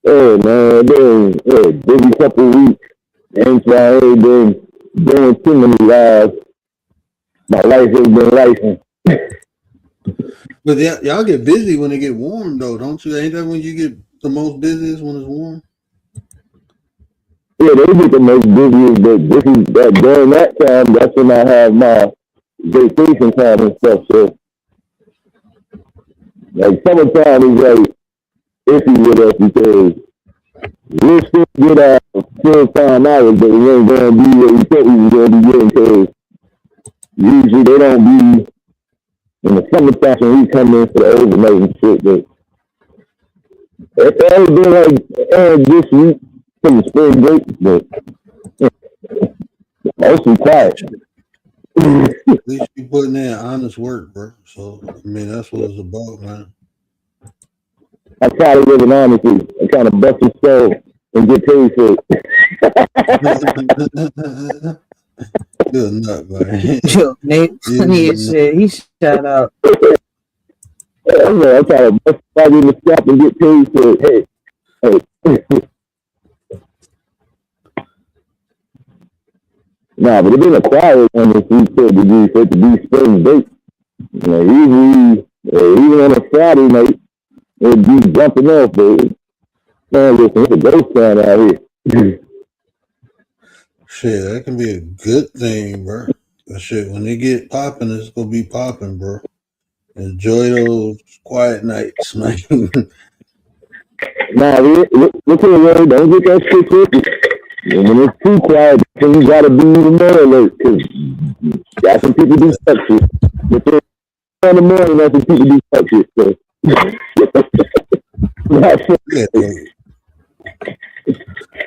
Yeah, man, been busy couple weeks. Hence why I ain't been doing too many lives. My life has been licensed. But y'all get busy when it get warm, though, don't you? Ain't that when you get the most busiest when it's warm? Yeah, they get the most busiest, but this is that during that time, that's when I have my vacation time and stuff. So, like, summertime is like iffy with us because we'll still get our full time hours, but we ain't gonna be what we thought we was gonna be getting because usually they don't be in the summertime when we come in for the overnight and shit. But it's always been like this week from the spring break, but mostly quiet. At least you putting in honest work, bro. So I mean, that's what it's about, man. I'm tired of living honestly. I'm trying to bust his soul and get paid for it. Good nut, man. Yo, Nate, funny as shit. He shut up. I'm trying to bust somebody in the shop and get paid for it. Hey. Nah, but it's been a quiet one this week to be spring break. You know, usually, even on a Friday night, it'd be jumping off, but man, listen, it's a ghost town out here. Shit, that can be a good thing, bro. But shit, when they get popping, it's gonna be popping, bro. Enjoy those quiet nights, man. Nah, look here, man, don't get that shit twisted. And when it's too quiet, then you gotta be even more alert, because got some people do stuff shit. But then in the morning, that's some people do stuff shit, so. Yeah,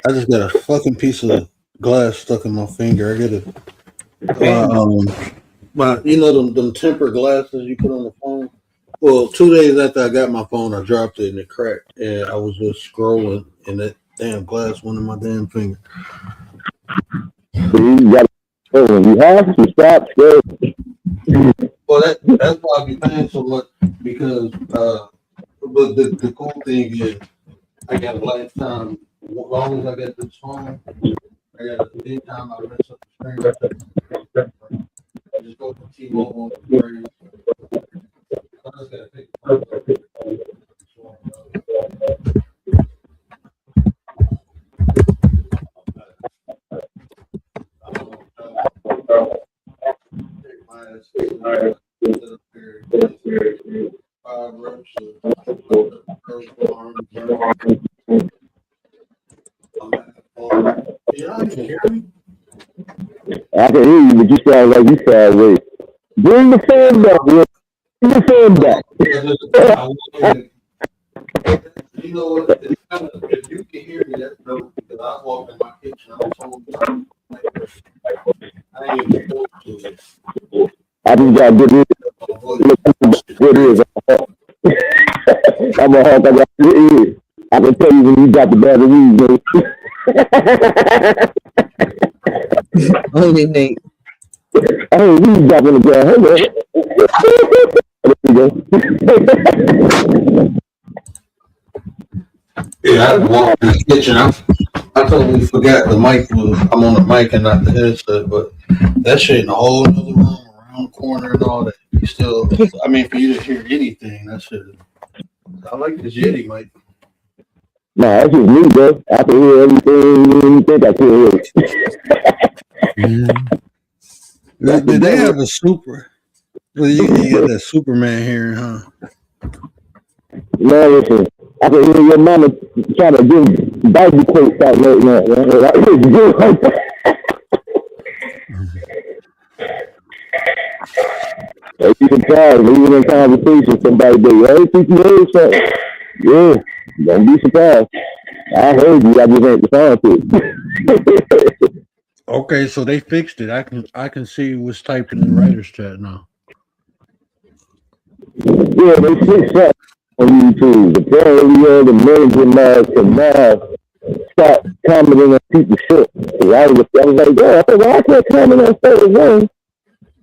I just got a fucking piece of glass stuck in my finger. I get it. You know them tempered glasses you put on the phone. Well, 2 days after I got my phone, I dropped it and it cracked. And I was just scrolling, and that damn glass went in my damn finger. So you have to stop scrolling. Well, that's why I be paying so much because. But the cool thing is, I got a lifetime. As long as I got this phone, I got a big time I mess up the screen. I just go to T-Mobile on the screen. I just gotta take I can hear you, but you sound like you sound way. Bring the fan back, bro. Bring the fan back. You know what? If you can hear me, I just got good rid of what it is. I'm a hawk. I got good ears. I can tell you when you got the batteries, man. Oh, Nate. Hey, we dropping the ground. Hey, man. Yeah, I walked in the kitchen. I totally forgot the mic was. I'm on the mic and not the headset, but that shit in a whole other room, around the corner and all that. You still, I mean, for you to hear anything, that shit. I like this Yeti mic. Nah, that's just me, bro. I can hear everything you think I can hear. Did they have a super? Well, you got that Superman hearing, huh? Man, listen, I can hear your mama trying to give Bible quotes out right now. Hey, you surprised, even in conversation, somebody be, hey, think you heard something? Yeah, don't be surprised. I heard you, I just ain't respond to it. Okay, so they fixed it. I can see what's typing in writer's chat now. Yeah, they fixed that on YouTube. Apparently, the manager can now stop commenting on people's shit. I was like, yeah, why I can't comment on certain ones?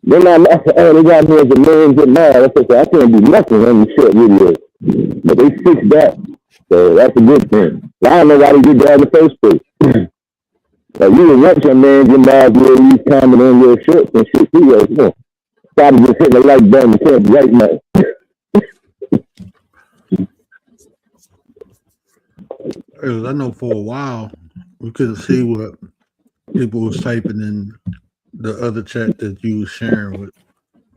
Then I'm after, they got me as a manager now. I said, I can't do nothing on the short videos. But they fixed that. So that's a good thing. I don't know why they did that in the first place. Like, you would want your manager now to at least comment on your shorts and shit too. Like, stop just hitting the like button and can't be right now. I know for a while we couldn't see what people was typing in the other chat that you was sharing with.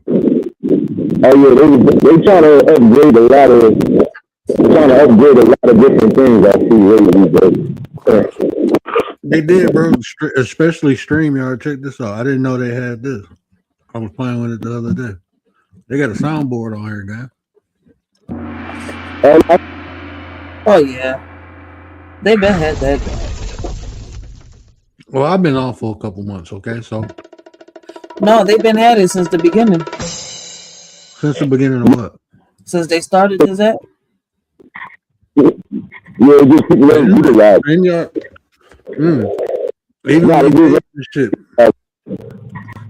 Oh yeah, they trying to upgrade a lot of different things. I see lately, but They did, bro. Especially StreamYard. Check this out. I didn't know they had this. I was playing with it the other day. They got a soundboard on here, guy. Oh yeah. They been had that. Well, I've been off for a couple months, okay? So no, they've been at it since the beginning. Since the beginning of what? Since they started this app? Yeah, just people let them utilize. Even when they did this shit,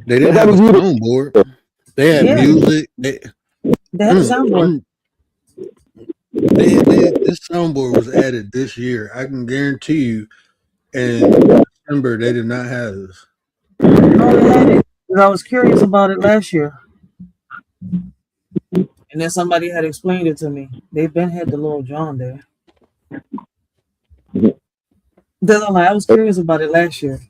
they didn't have a soundboard. They had music. They had a soundboard. This soundboard was added this year. I can guarantee you in December they did not have this. No, they had it. I was curious about it last year. And then somebody had explained it to me. They've been had the little John there. I was curious about it last year.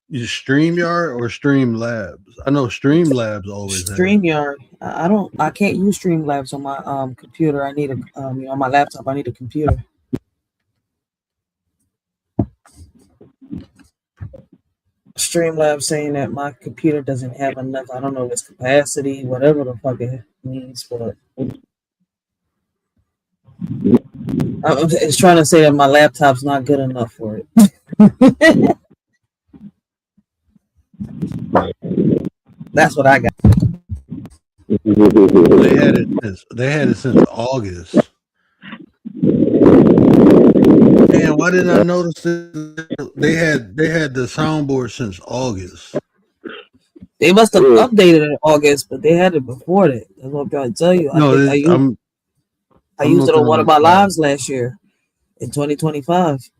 You StreamYard or Streamlabs? I know Streamlabs always StreamYard. I can't use Streamlabs on my computer. I need on my laptop. I need a computer. Streamlabs saying that my computer doesn't have enough. I don't know if it's capacity, whatever the fuck it means, but it's trying to say that my laptop's not good enough for it. That's what I got. They had it since August. Man, why didn't I notice it? They had the soundboard since August. They must have updated it in August, but they had it before that. That's what I'm trying to tell you. I used it on one of my lives last year in 2025.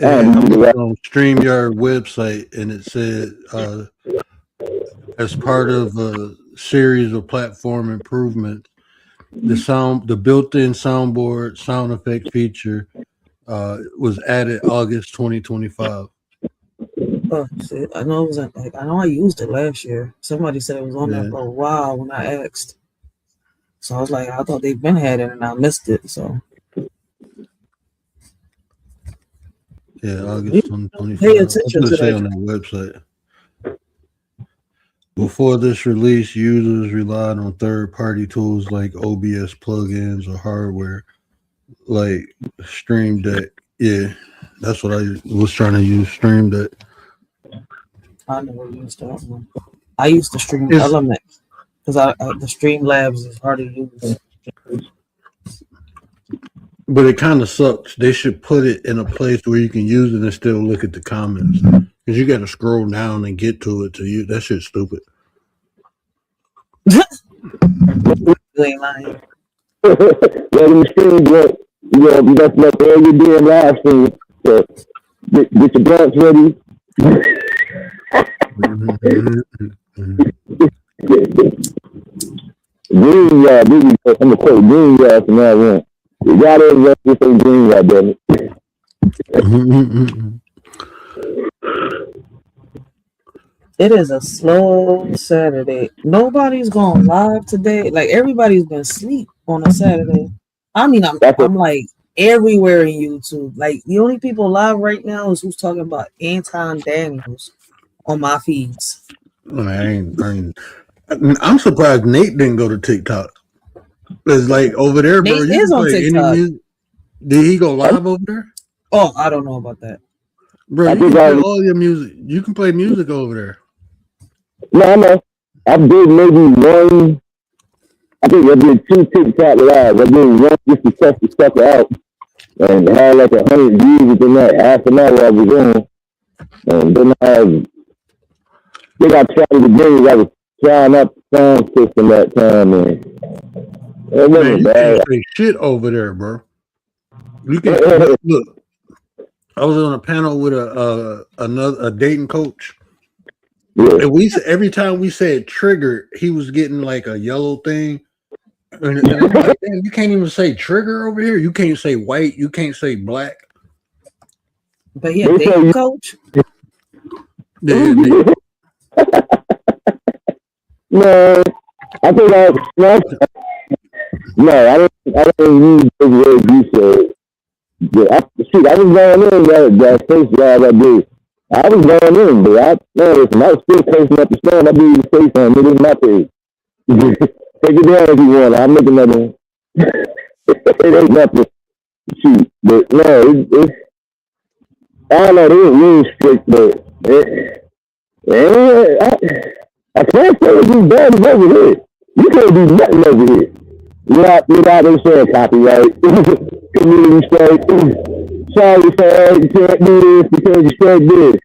And I'm on StreamYard website, and it said as part of a series of platform improvements, the built-in soundboard sound effect feature was added August 2025. Oh shit! I know it was I know I used it last year. Somebody said it was on there for a while when I asked. So I was like, I thought they've been had it and I missed it. So yeah, August 2025. Pay attention to that on their website. Before this release, users relied on third-party tools like OBS plugins or hardware like Stream Deck. Yeah, that's what I was trying to use, Stream Deck. I never used that one. I used to stream It's, Element because the Streamlabs is hard to use. but it kind of sucks. They should put it in a place where you can use it and still look at the comments. Because you got to scroll down and get to it. To you, that shit's stupid. You ain't lying. Let them stream what that's like all you're doing live stream. So get your blunts ready. Green yard, I'm gonna quote green yard from now on. You gotta just say green yard, damn it. It is a slow Saturday. Nobody's going live today. Like everybody's been asleep on a Saturday. I mean, I'm like everywhere in YouTube. Like the only people live right now is who's talking about Anton Daniels on my feeds. I'm surprised Nate didn't go to TikTok. It's like over there, bro. Nate is on TikTok. Did he go live over there? Oh, I don't know about that. Bro, you can play all your music. You can play music over there. No, no. I did maybe one. I think I did 2 TikTok live. I did one just to test the sucker out, and had like 100 views within that half an hour I was on. And then I tried to do. I was trying out the sound system that time, and it wasn't bad. You can't say shit over there, bro. You can look. I was on a panel with a dating coach. Yeah. And every time we said trigger, he was getting like a yellow thing. And I'm like, damn, you can't even say trigger over here. You can't say white. You can't say black. But he a dating coach? Yeah, no, I think I don't use those words you said. Yeah, I was going in that first job I did. I was going in, but I was still posting up the stand. I didn't say something. It is my page. Take it down if you want. I'll make another one. It ain't nothing. Shoot. But no, it's I don't know, they were really strict, but I can't say it's as bad as over here. You can't do nothing over here. Without them saying copyright, community strike, sorry sir, you can't do this because you said this.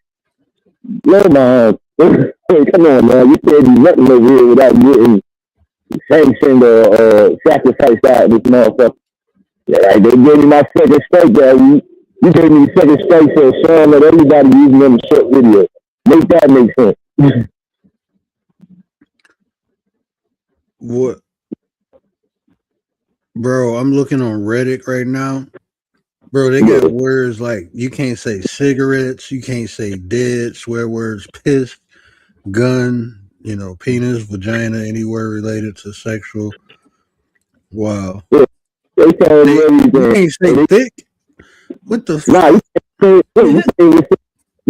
Lord my heart. Hey, come on man, you can't do nothing over here without getting sanctioned or sacrificed out this motherfucker. Yeah, like they gave me my second strike there. You gave me the second strike for a song that everybody using in the short video. Make that make sense. What? Bro, I'm looking on Reddit right now. Bro, they got words like you can't say cigarettes, you can't say dead, swear words, piss, gun, penis, vagina, any word related to sexual. Wow. Yeah. You can't say thick? What the fuck? Nah, you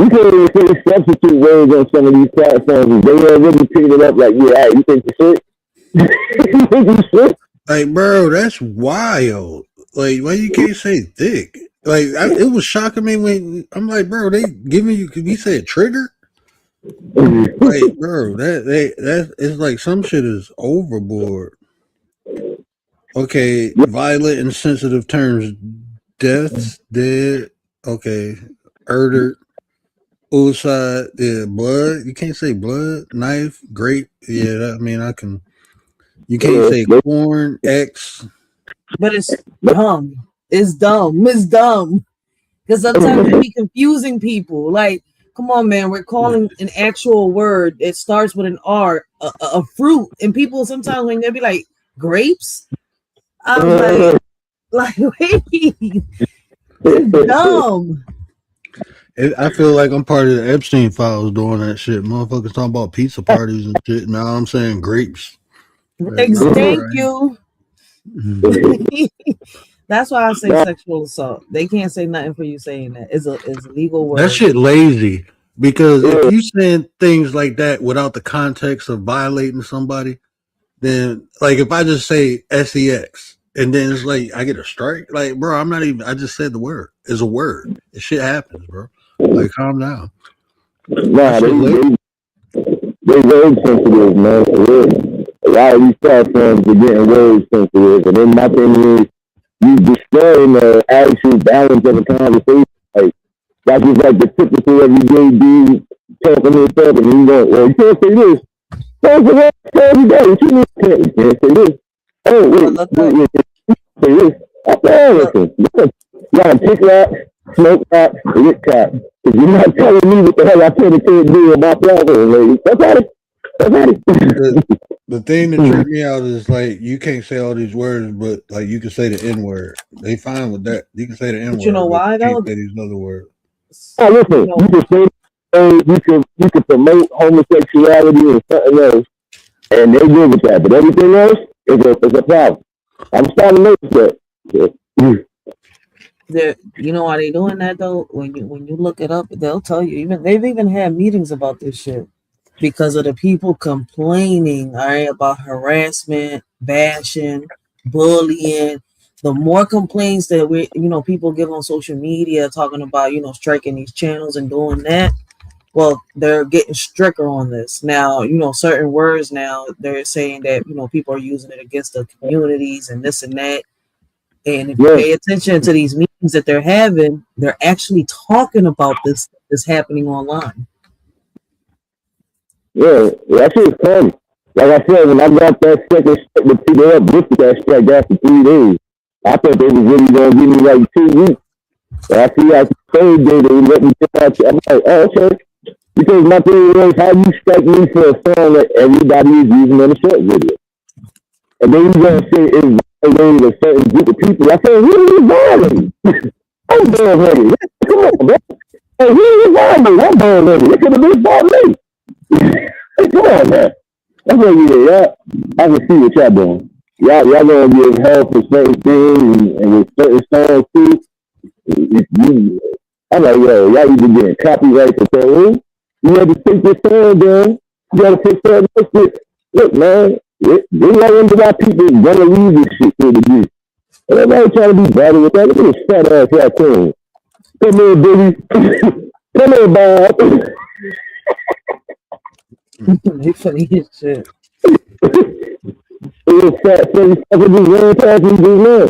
can't even say substitute words on some of these platforms. They already picked it up like, yeah, you think the shit? Like, bro, that's wild. Like, why you can't say thick? Like, it was shocking me when I'm like, bro, they giving you. Could you say trigger? Like, bro, that it's like some shit is overboard. Okay, violent and sensitive terms: deaths, dead. Okay, murdered, suicide. Yeah, blood. You can't say blood. Knife, grape. Yeah, I can. You can't say corn, X. But it's dumb. It's dumb. It's dumb. Because sometimes it be confusing people. Like, come on, man. We're calling an actual word. It starts with an R, a fruit. And people sometimes when they be like, grapes? I'm like, wait. It's dumb. I feel like I'm part of the Epstein files doing that shit. Motherfuckers talking about pizza parties and shit. Now I'm saying grapes. Thank you. That's why I say sexual assault. They can't say nothing for you saying that. It's a legal word. That shit lazy. Because if you saying things like that without the context of violating somebody, then like if I just say sex and then it's like I get a strike, like bro, I just said the word. It's a word. This shit happens, bro. Like calm down. Nah, That shit lit. they very sensitive, man. For real. A lot of these platforms are getting very sensitive, and then my thing is, you destroying the actual balance of the conversation. Like that's just like the typical everyday dude talking this stuff, and you go, well, you can't say this. Don't say that every day. What you mean you can't say this? Oh, But wait, look wait, at wait. Say this. look, Listen. You gotta pick that, smoke that, lick that. Cause you're not telling me what the hell I can and can't do in my platform, lady. That's at it. That's at The, it. the thing that tripped me out is like you can't say all these words, but like you can say the N word. They fine with that. You can say the N but you know word, but why you can't though? say these other words. Oh, You listen, know, you can say you can promote homosexuality and something else, and they good with that. But everything else is a problem. I'm starting to notice that. you know why they doing that though? When you look it up, they'll tell you. Even they've even had meetings about this shit because of the people complaining, all right, about harassment, bashing, bullying. The more complaints that people give on social media talking about, striking these channels and doing that, well, they're getting stricter on this. Now, certain words now, they're saying that, people are using it against the communities and this and that. And if you Yeah, pay attention to these meetings that they're having, they're actually talking about this happening online. yeah, that shit is funny. Like I said, when I got that second strike, the people up booked that strike after 3 days. I thought they was really gonna give me like 2 weeks. But I see after the third day they let me get out. I'm like, oh, okay. Because my thing was, how you strike me for a song that everybody is using on the short video? And then you gonna say it's violating a certain group of people. I said, who are you violating? I'm done ready. Come on, man. Hey, who are you violating? I'm done ready. It could have been about me. Hey, come on, man. That's what you did, y'all. I can see what y'all doing. Y'all gonna give help for certain things and with certain songs too. I'm like, yo, y'all either getting copyright for saying, you had to take this song down. You gotta take that shit. Look, man, they not wonder why people wanna leave this shit to the degree. And everybody trying to be better with that. Look at this fat ass raccoon. Come here, Billy. Come here, Bob. They funny as shit. It was fat, so you fucking just ran past me just now.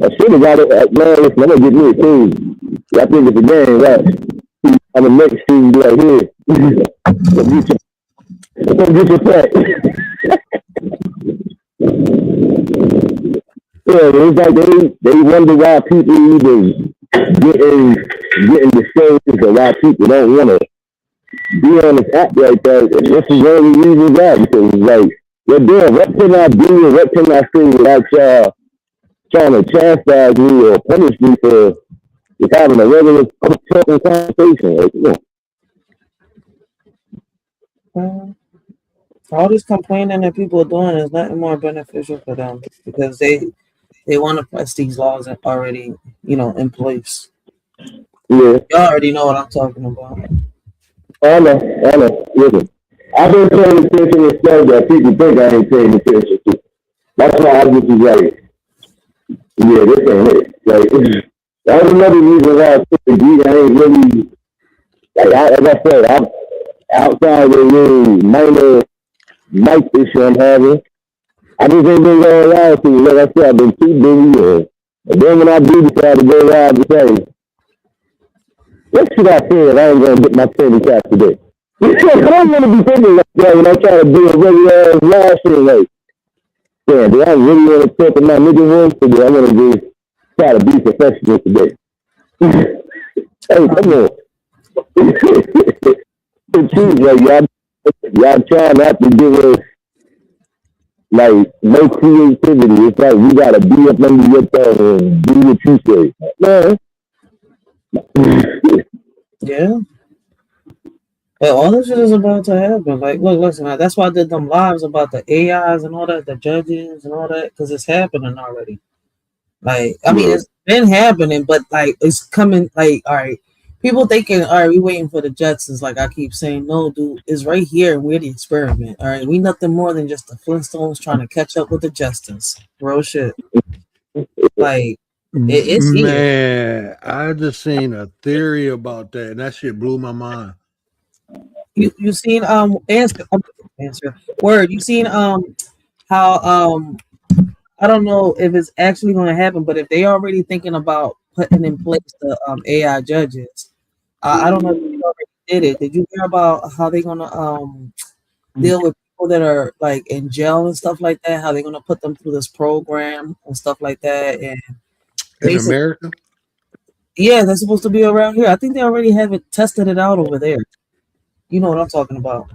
I should have got it. Man, listen, I'm gonna get me a team. I think it's a game, right? I'm gonna make sure you be like, here. Come get your pack. Yeah, it's like they wonder why people either getting the shows or why people don't want to be on this app like that. And this is one of the reasons why, because it's like, well, damn, what can I do and what can I say without y'all trying to chastise me or punish me for just having a regular talking conversation? Like, All this complaining that people are doing is nothing more beneficial for them because they want to press these laws already, in place. yeah, You already know what I'm talking about. I know. Listen, I've been paying attention to stuff that people think I ain't paying attention to. That's why I just was like, yeah, this ain't it. Like, that was another reason why I took the beat. I ain't really, like I said, I'm outside of the little minor mic issue I'm having. I just ain't been going live to you. Like I said, I've been too busy. And then when I do decide to go live to say, what should I say if I ain't going to get my training class today? I don't want to be thinking like that when I'm trying to do a regular live shit. Like, yeah, do I really want to talk in my nigga voice or do I want to just try to be professional today? Hey, come on. The truth, like, y'all trying not to give us, like, no creativity. It's like we got to be up under your thumb and do what you say. Man. Yeah. But all this shit is about to happen. Like, look, listen, that's why I did them lives about the AIs and all that, the judges and all that, because it's happening already. Like, I mean, it's been happening, but like, it's coming. Like, all right, people thinking, all right, we waiting for the Jetsons. Like I keep saying, no, dude, it's right here, and we're the experiment. All right, we nothing more than just the Flintstones trying to catch up with the Jetsons. Real shit. Like, it's here. Man, I just seen a theory about that, and that shit blew my mind. You seen answer word. You seen how I don't know if it's actually going to happen, but if they already thinking about putting in place the AI judges, I don't know if they already did it. Did you hear about how they're going to deal with people that are like in jail and stuff like that? How they're going to put them through this program and stuff like that? And In basically, America? yeah, they're supposed to be around here. I think they already have it tested it out over there. You know what I'm talking about.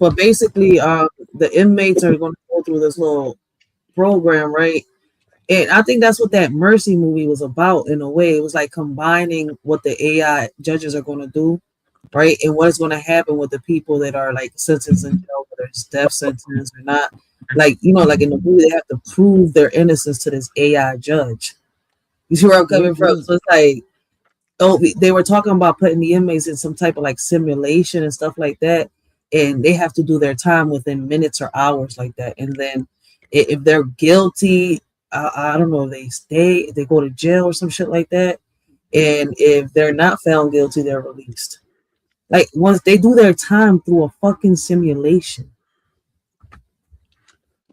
But basically, the inmates are going to go through this little program, right? And I think that's what that Mercy movie was about in a way. It was like combining what the AI judges are going to do, right? And what is going to happen with the people that are like sentenced in jail, whether it's death sentence or not. Like, you know, like in the movie, they have to prove their innocence to this AI judge. You see where I'm coming from? So it's like, oh, they were talking about putting the inmates in some type of like simulation and stuff like that. And they have to do their time within minutes or hours like that. And then if they're guilty, I don't know if they go to jail or some shit like that. And if they're not found guilty, they're released. Like once they do their time through a fucking simulation.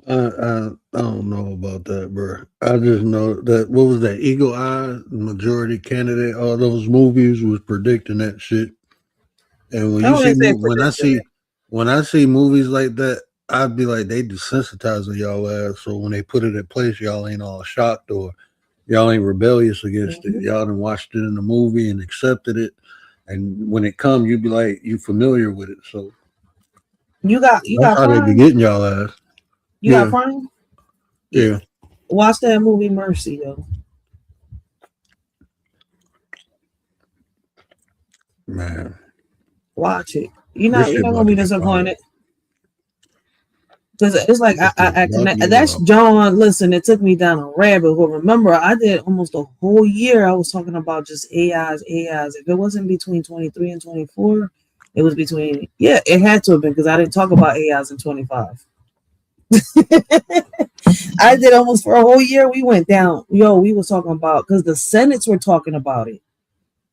I don't know about that, bro. I just know that what was that Eagle Eye Majority Candidate? All those movies was predicting that shit. And when I see movies like that, I'd be like, they desensitizing y'all ass. So when they put it in place, y'all ain't all shocked or y'all ain't rebellious against it. Y'all done watched it in the movie and accepted it. And when it come, you be like, you familiar with it. So you got how they be getting y'all ass. You got Prime? Yeah. Watch that movie Mercy, yo. Man. Watch it. You're not gonna be disappointed. Because it's like I connect. That's John. Listen, it took me down a rabbit hole. Remember, I did almost a whole year. I was talking about just AIs. If it wasn't between 23 and 24, it was between. Yeah, it had to have been because I didn't talk about AIs in 25. I did almost for a whole year. We went down. We was talking about because the Senates were talking about it,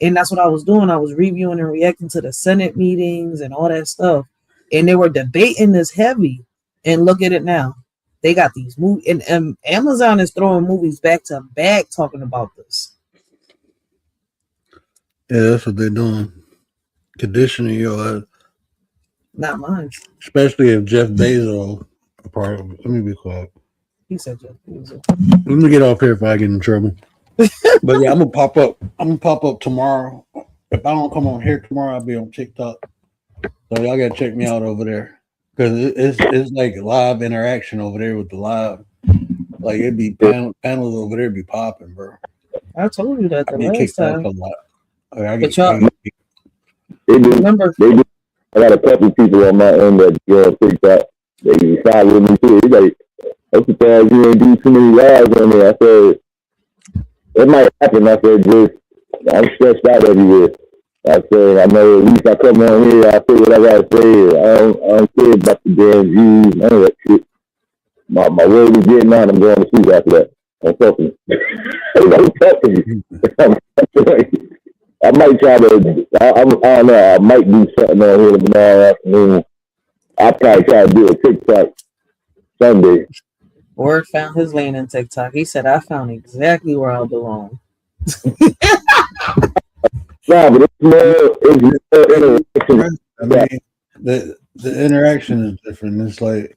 and that's what I was doing. I was reviewing and reacting to the Senate meetings and all that stuff, and they were debating this heavy. And look at it now. They got these movies, and Amazon is throwing movies back to back talking about this. Yeah, that's what they're doing. Conditioning your ass. Not mine. Especially if Jeff Bezos a part of it. Let me be quiet. He said Jeff Bezos. Let me get off here if I get in trouble. But yeah, I'm gonna pop up. I'm gonna pop up tomorrow. If I don't come on here tomorrow, I'll be on TikTok. So y'all gotta check me out over there. Because it's like live interaction over there with the live. Like it'd be panels over there be popping, bro. I told you that the last time. A lot. Remember, I got a couple people on my end that go on TikTok. They follow me too. It's like, I'm surprised you ain't do too many lives on there. I said, it might happen. I said, just, I'm stressed out everywhere. I said, I know at least I come on here, I say what I gotta say. I don't care about the damn views, none of that shit. My word is getting out, I'm going to sleep after that. I'm talking. I'm talking. I might try to, I don't know, I might do something on here tomorrow afternoon. I'll probably try to do a TikTok Sunday. Word found his lane in TikTok. He said, I found exactly where I belong. Nah, but it's more interaction. I mean, the interaction is different. It's like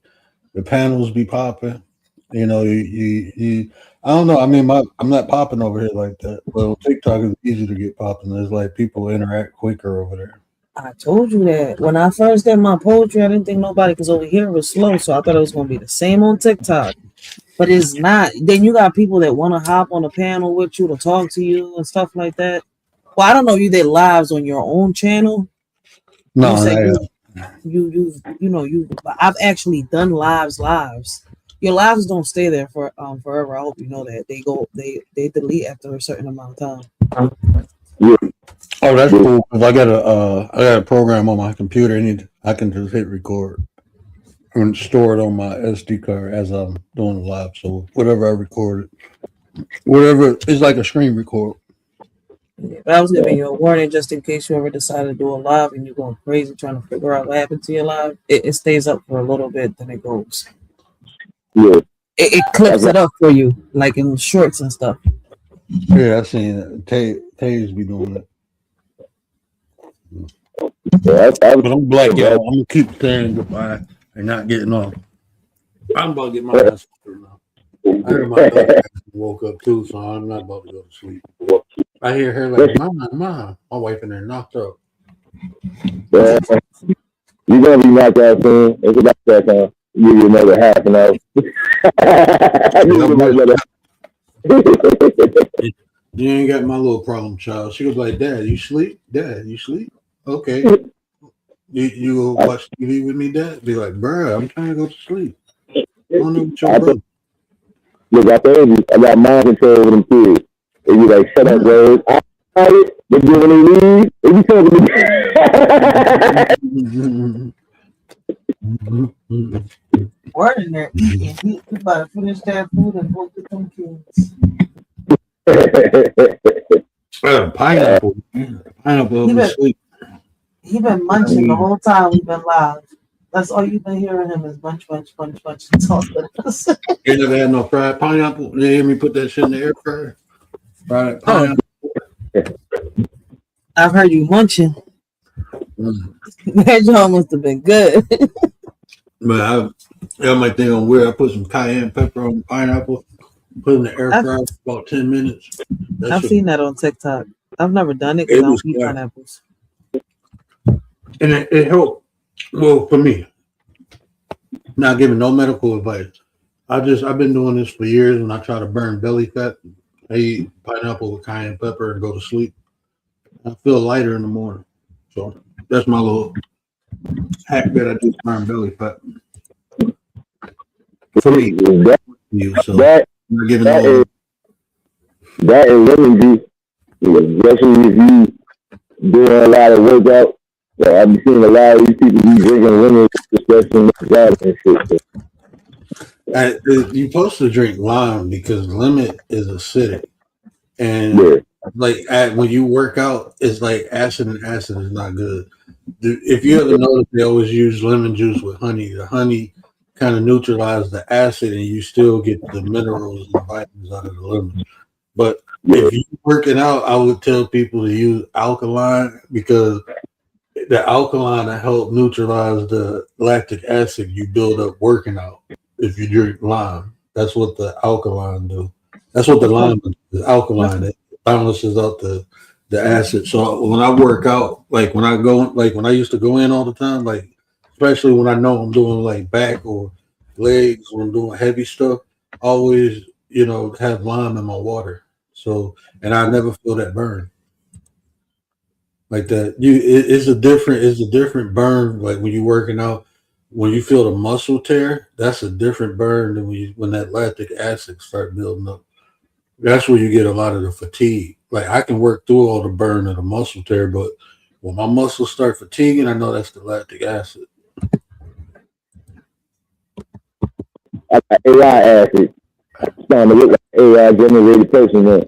the panels be popping. You know, you I don't know. I mean, I'm not popping over here like that. But TikTok is easy to get popping. There's like people interact quicker over there. I told you that. When I first did my poetry, I didn't think nobody, because over here it was slow, so I thought it was going to be the same on TikTok. But it's not. Then you got people that want to hop on a panel with you to talk to you and stuff like that. Well, I don't know if you did lives on your own channel. No, I've actually done lives. Your lives don't stay there for forever. I hope you know that. They delete after a certain amount of time. Yeah. Oh, that's cool. Because I got a program on my computer. I can just hit record and store it on my SD card as I'm doing the live. So whatever I recorded, whatever, it's like a screen record. Yeah, but I was giving you a warning just in case you ever decide to do a live and you're going crazy trying to figure out what happened to your live. It stays up for a little bit, then it goes. Yeah, It clips it up for you, like in shorts and stuff. Yeah, I seen it. Tays be doing it. yeah, But I'm black, y'all. I'm gonna keep saying goodbye and not getting off. I'm about to get my ass through now. I heard my daughter woke up too, so I'm not about to go to sleep. I hear her like, "Mom, my wife in there knocked up." yeah. You're gonna be knocked out soon. It's about that time. Give you another half an hour. You ain't got my little problem, child. She was like, "Dad, you sleep? Dad, you sleep? Okay. You go watch TV with me, Dad?" Be like, "Bruh, I'm trying to go to sleep. I don't know what your brother." Look, I told you, I got mind control over them kids. They be like, shut up, bro. I got it. They do when they leave. They be talking to me. Word in there eating. He about to finish that food and go get them kids. Pineapple. Pineapple. He been munching the whole time we've been live. That's all you've been hearing him is munch, munch, munch, munch, and talk to us. You never had no fried pineapple? You hear me put that shit in the air fryer? Fried pineapple. I've heard you munching. That joint must have been good. But I might think I'm weird. I put some cayenne pepper on pineapple, put it in the air fryer for about 10 minutes. I've seen that on TikTok. I've never done it because I don't eat pineapples. And it helped. Well, for me, not giving no medical advice. I've been doing this for years. When I try to burn belly fat, I eat pineapple with cayenne pepper and go to sleep. I feel lighter in the morning. So that's my little hack that I do to burn belly fat. For me, that is lemon juice, especially if you doing a lot of workout. I've been seeing a lot of these people be drinking lemon, especially in the job and shit. You're supposed to drink lime because lemon is acidic, and when you work out, it's like acid and acid is not good. If you ever notice, they always use lemon juice with honey. The honey kind of neutralizes the acid, and you still get the minerals and the vitamins out of the lemon. But if you're working out, I would tell people to use alkaline because the alkaline will help neutralize the lactic acid you build up working out. If you drink lime, that's what the alkaline do. That's what the lime is. Alkaline, it balances out the acid. So when I work out, like when I used to go in all the time, like especially when I know I'm doing like back or legs, when I'm doing heavy stuff, I always have lime in my water. So and I never feel that burn. Like that, it's a different burn. Like when you're working out, when you feel the muscle tear, that's a different burn than when that lactic acid start building up. That's where you get a lot of the fatigue. Like I can work through all the burn of the muscle tear, but when my muscles start fatiguing, I know that's the lactic acid. I got AI acid. I'm starting to look like an AI generated person now.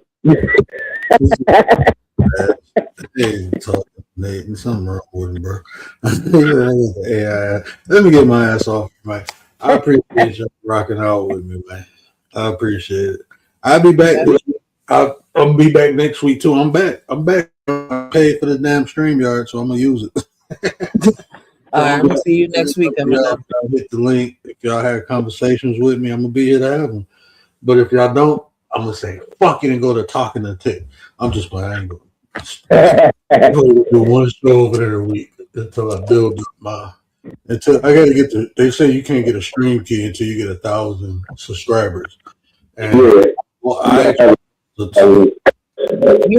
Hey, talking, Nate. Something wrong with him, bro. AI. Let me get my ass off, man. I appreciate you rocking out with me, man. I appreciate it. I'll be back. I'll be back next week too. I'm back. I paid for the damn StreamYard, so I'm gonna use it. All right, I'm gonna see you next week. Y'all hit the link. If y'all have conversations with me, I'm gonna be here to have them. But if y'all don't, I'm gonna say fuck it and go to talking to Tick. I'm just playing. I ain't going. I'm gonna do one show over there a week until I build up my. Until I gotta get the. They say you can't get a stream key until you get 1,000 subscribers. And well, you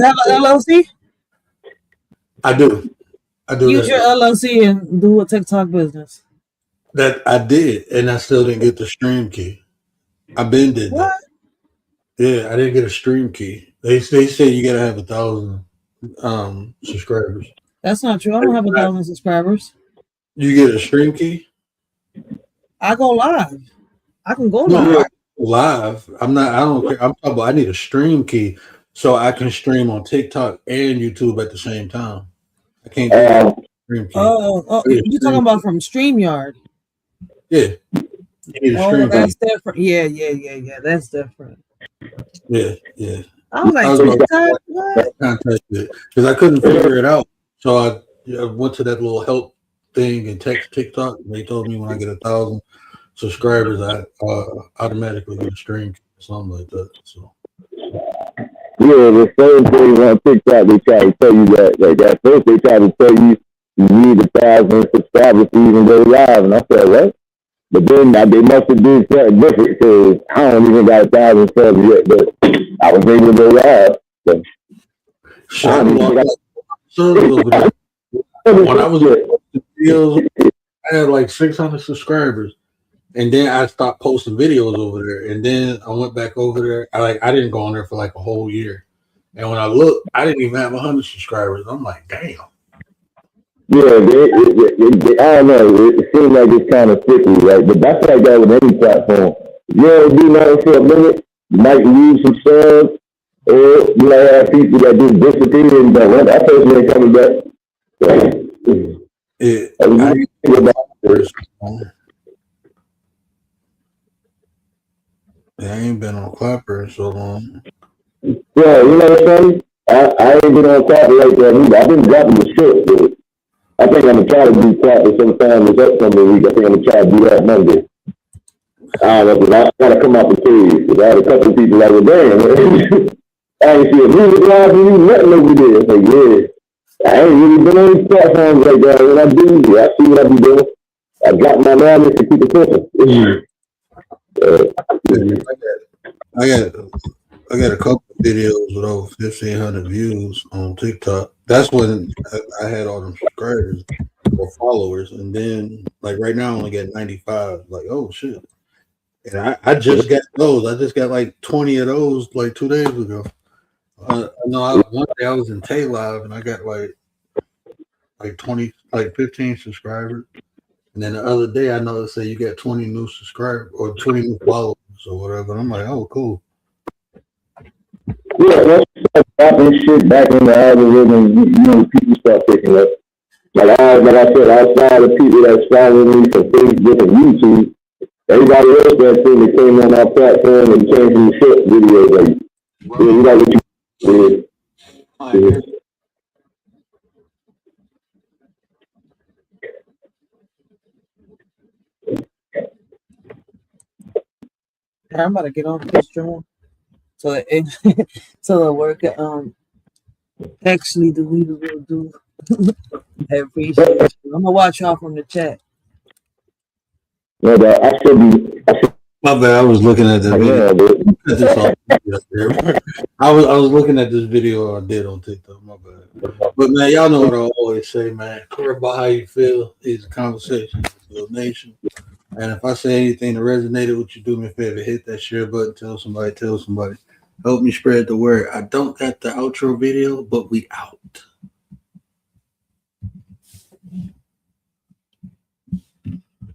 have an LLC? I do. Use your LLC and do a TikTok business. That I did, and I still didn't get the stream key. I been did that. Yeah, I didn't get a stream key. They say you gotta have 1,000 subscribers. That's not true. I don't have 1,000 subscribers. You get a stream key? I go live. I can go live. Live. I'm not. I don't care. I'm talking about. I need a stream key so I can stream on TikTok and YouTube at the same time. I can't do stream key. You're talking about from StreamYard. Yeah. You need a Oh, stream that's key. different. Yeah. That's different. Yeah. I was like, TikTok, what? Because I couldn't figure it out. So I went to that little help thing and text TikTok. And they told me when I get 1,000 subscribers, I automatically get a stream key or something like that. So. Yeah, the same thing on TikTok. They try to tell you that. Like at first, they try to tell you need 1,000 subscribers to even go live, and I said, what? But then they must have done something different because I don't even got 1,000 subs yet, but I was able to go live. So, when I was posting videos, I had like 600 subscribers, and then I stopped posting videos over there, and then I went back over there. I didn't go on there for like a whole year, and when I looked, I didn't even have 100 subscribers. I'm like, damn. Yeah, I don't know. It seems like it's kind of fickle, right? But that's like that with any platform. If you don't do nothing for a minute, you might lose some subs, or you might have people that just disappear and don't. That person ain't coming back. I ain't been on Clapper in so long. Yeah, you know what I'm saying? I ain't been on Clapper like that either. I've been dropping the shit, but I think I'm gonna try to do Clapper sometime this upcoming week. I think I'm gonna try to do that Monday. I don't know, I gotta come out the cave because I had a couple of people like, well, damn, I ain't see a music live from you, nothing over there. It's like, yeah, I ain't really been on these platforms like that. When I do, I see what I be doing. I drop my madness and keep it pushing. I got a couple of videos with over 1,500 views on TikTok. That's when I had all them subscribers or followers, and then like right now I only got 95. Like, oh shit! And I just got those. I just got like 20 of those like 2 days ago. I know one day I was in Tay Live and I got like 15 subscribers. And then the other day, I noticed that you got 20 new subscribers or 20 new followers or whatever. And I'm like, oh, cool. Yeah, once you start dropping shit back in the algorithm, you know, people start picking up. Like I said, outside of people that's following me from Facebook and YouTube, everybody else that came on our platform and came from the short videos, like, yeah, you got what you did. Yeah. I'm about to get off this joint. So the work actually do we will do. I appreciate it. I'm gonna watch y'all from the chat. Yeah, but I should. My bad. I was looking at the video. I was looking at this video I did on TikTok. My bad. But man, y'all know what I always say, man. Care about how you feel is a conversation with the nation. And if I say anything that resonated with you, do me a favor, hit that share button, tell somebody. Help me spread the word. I don't got the outro video, but we out.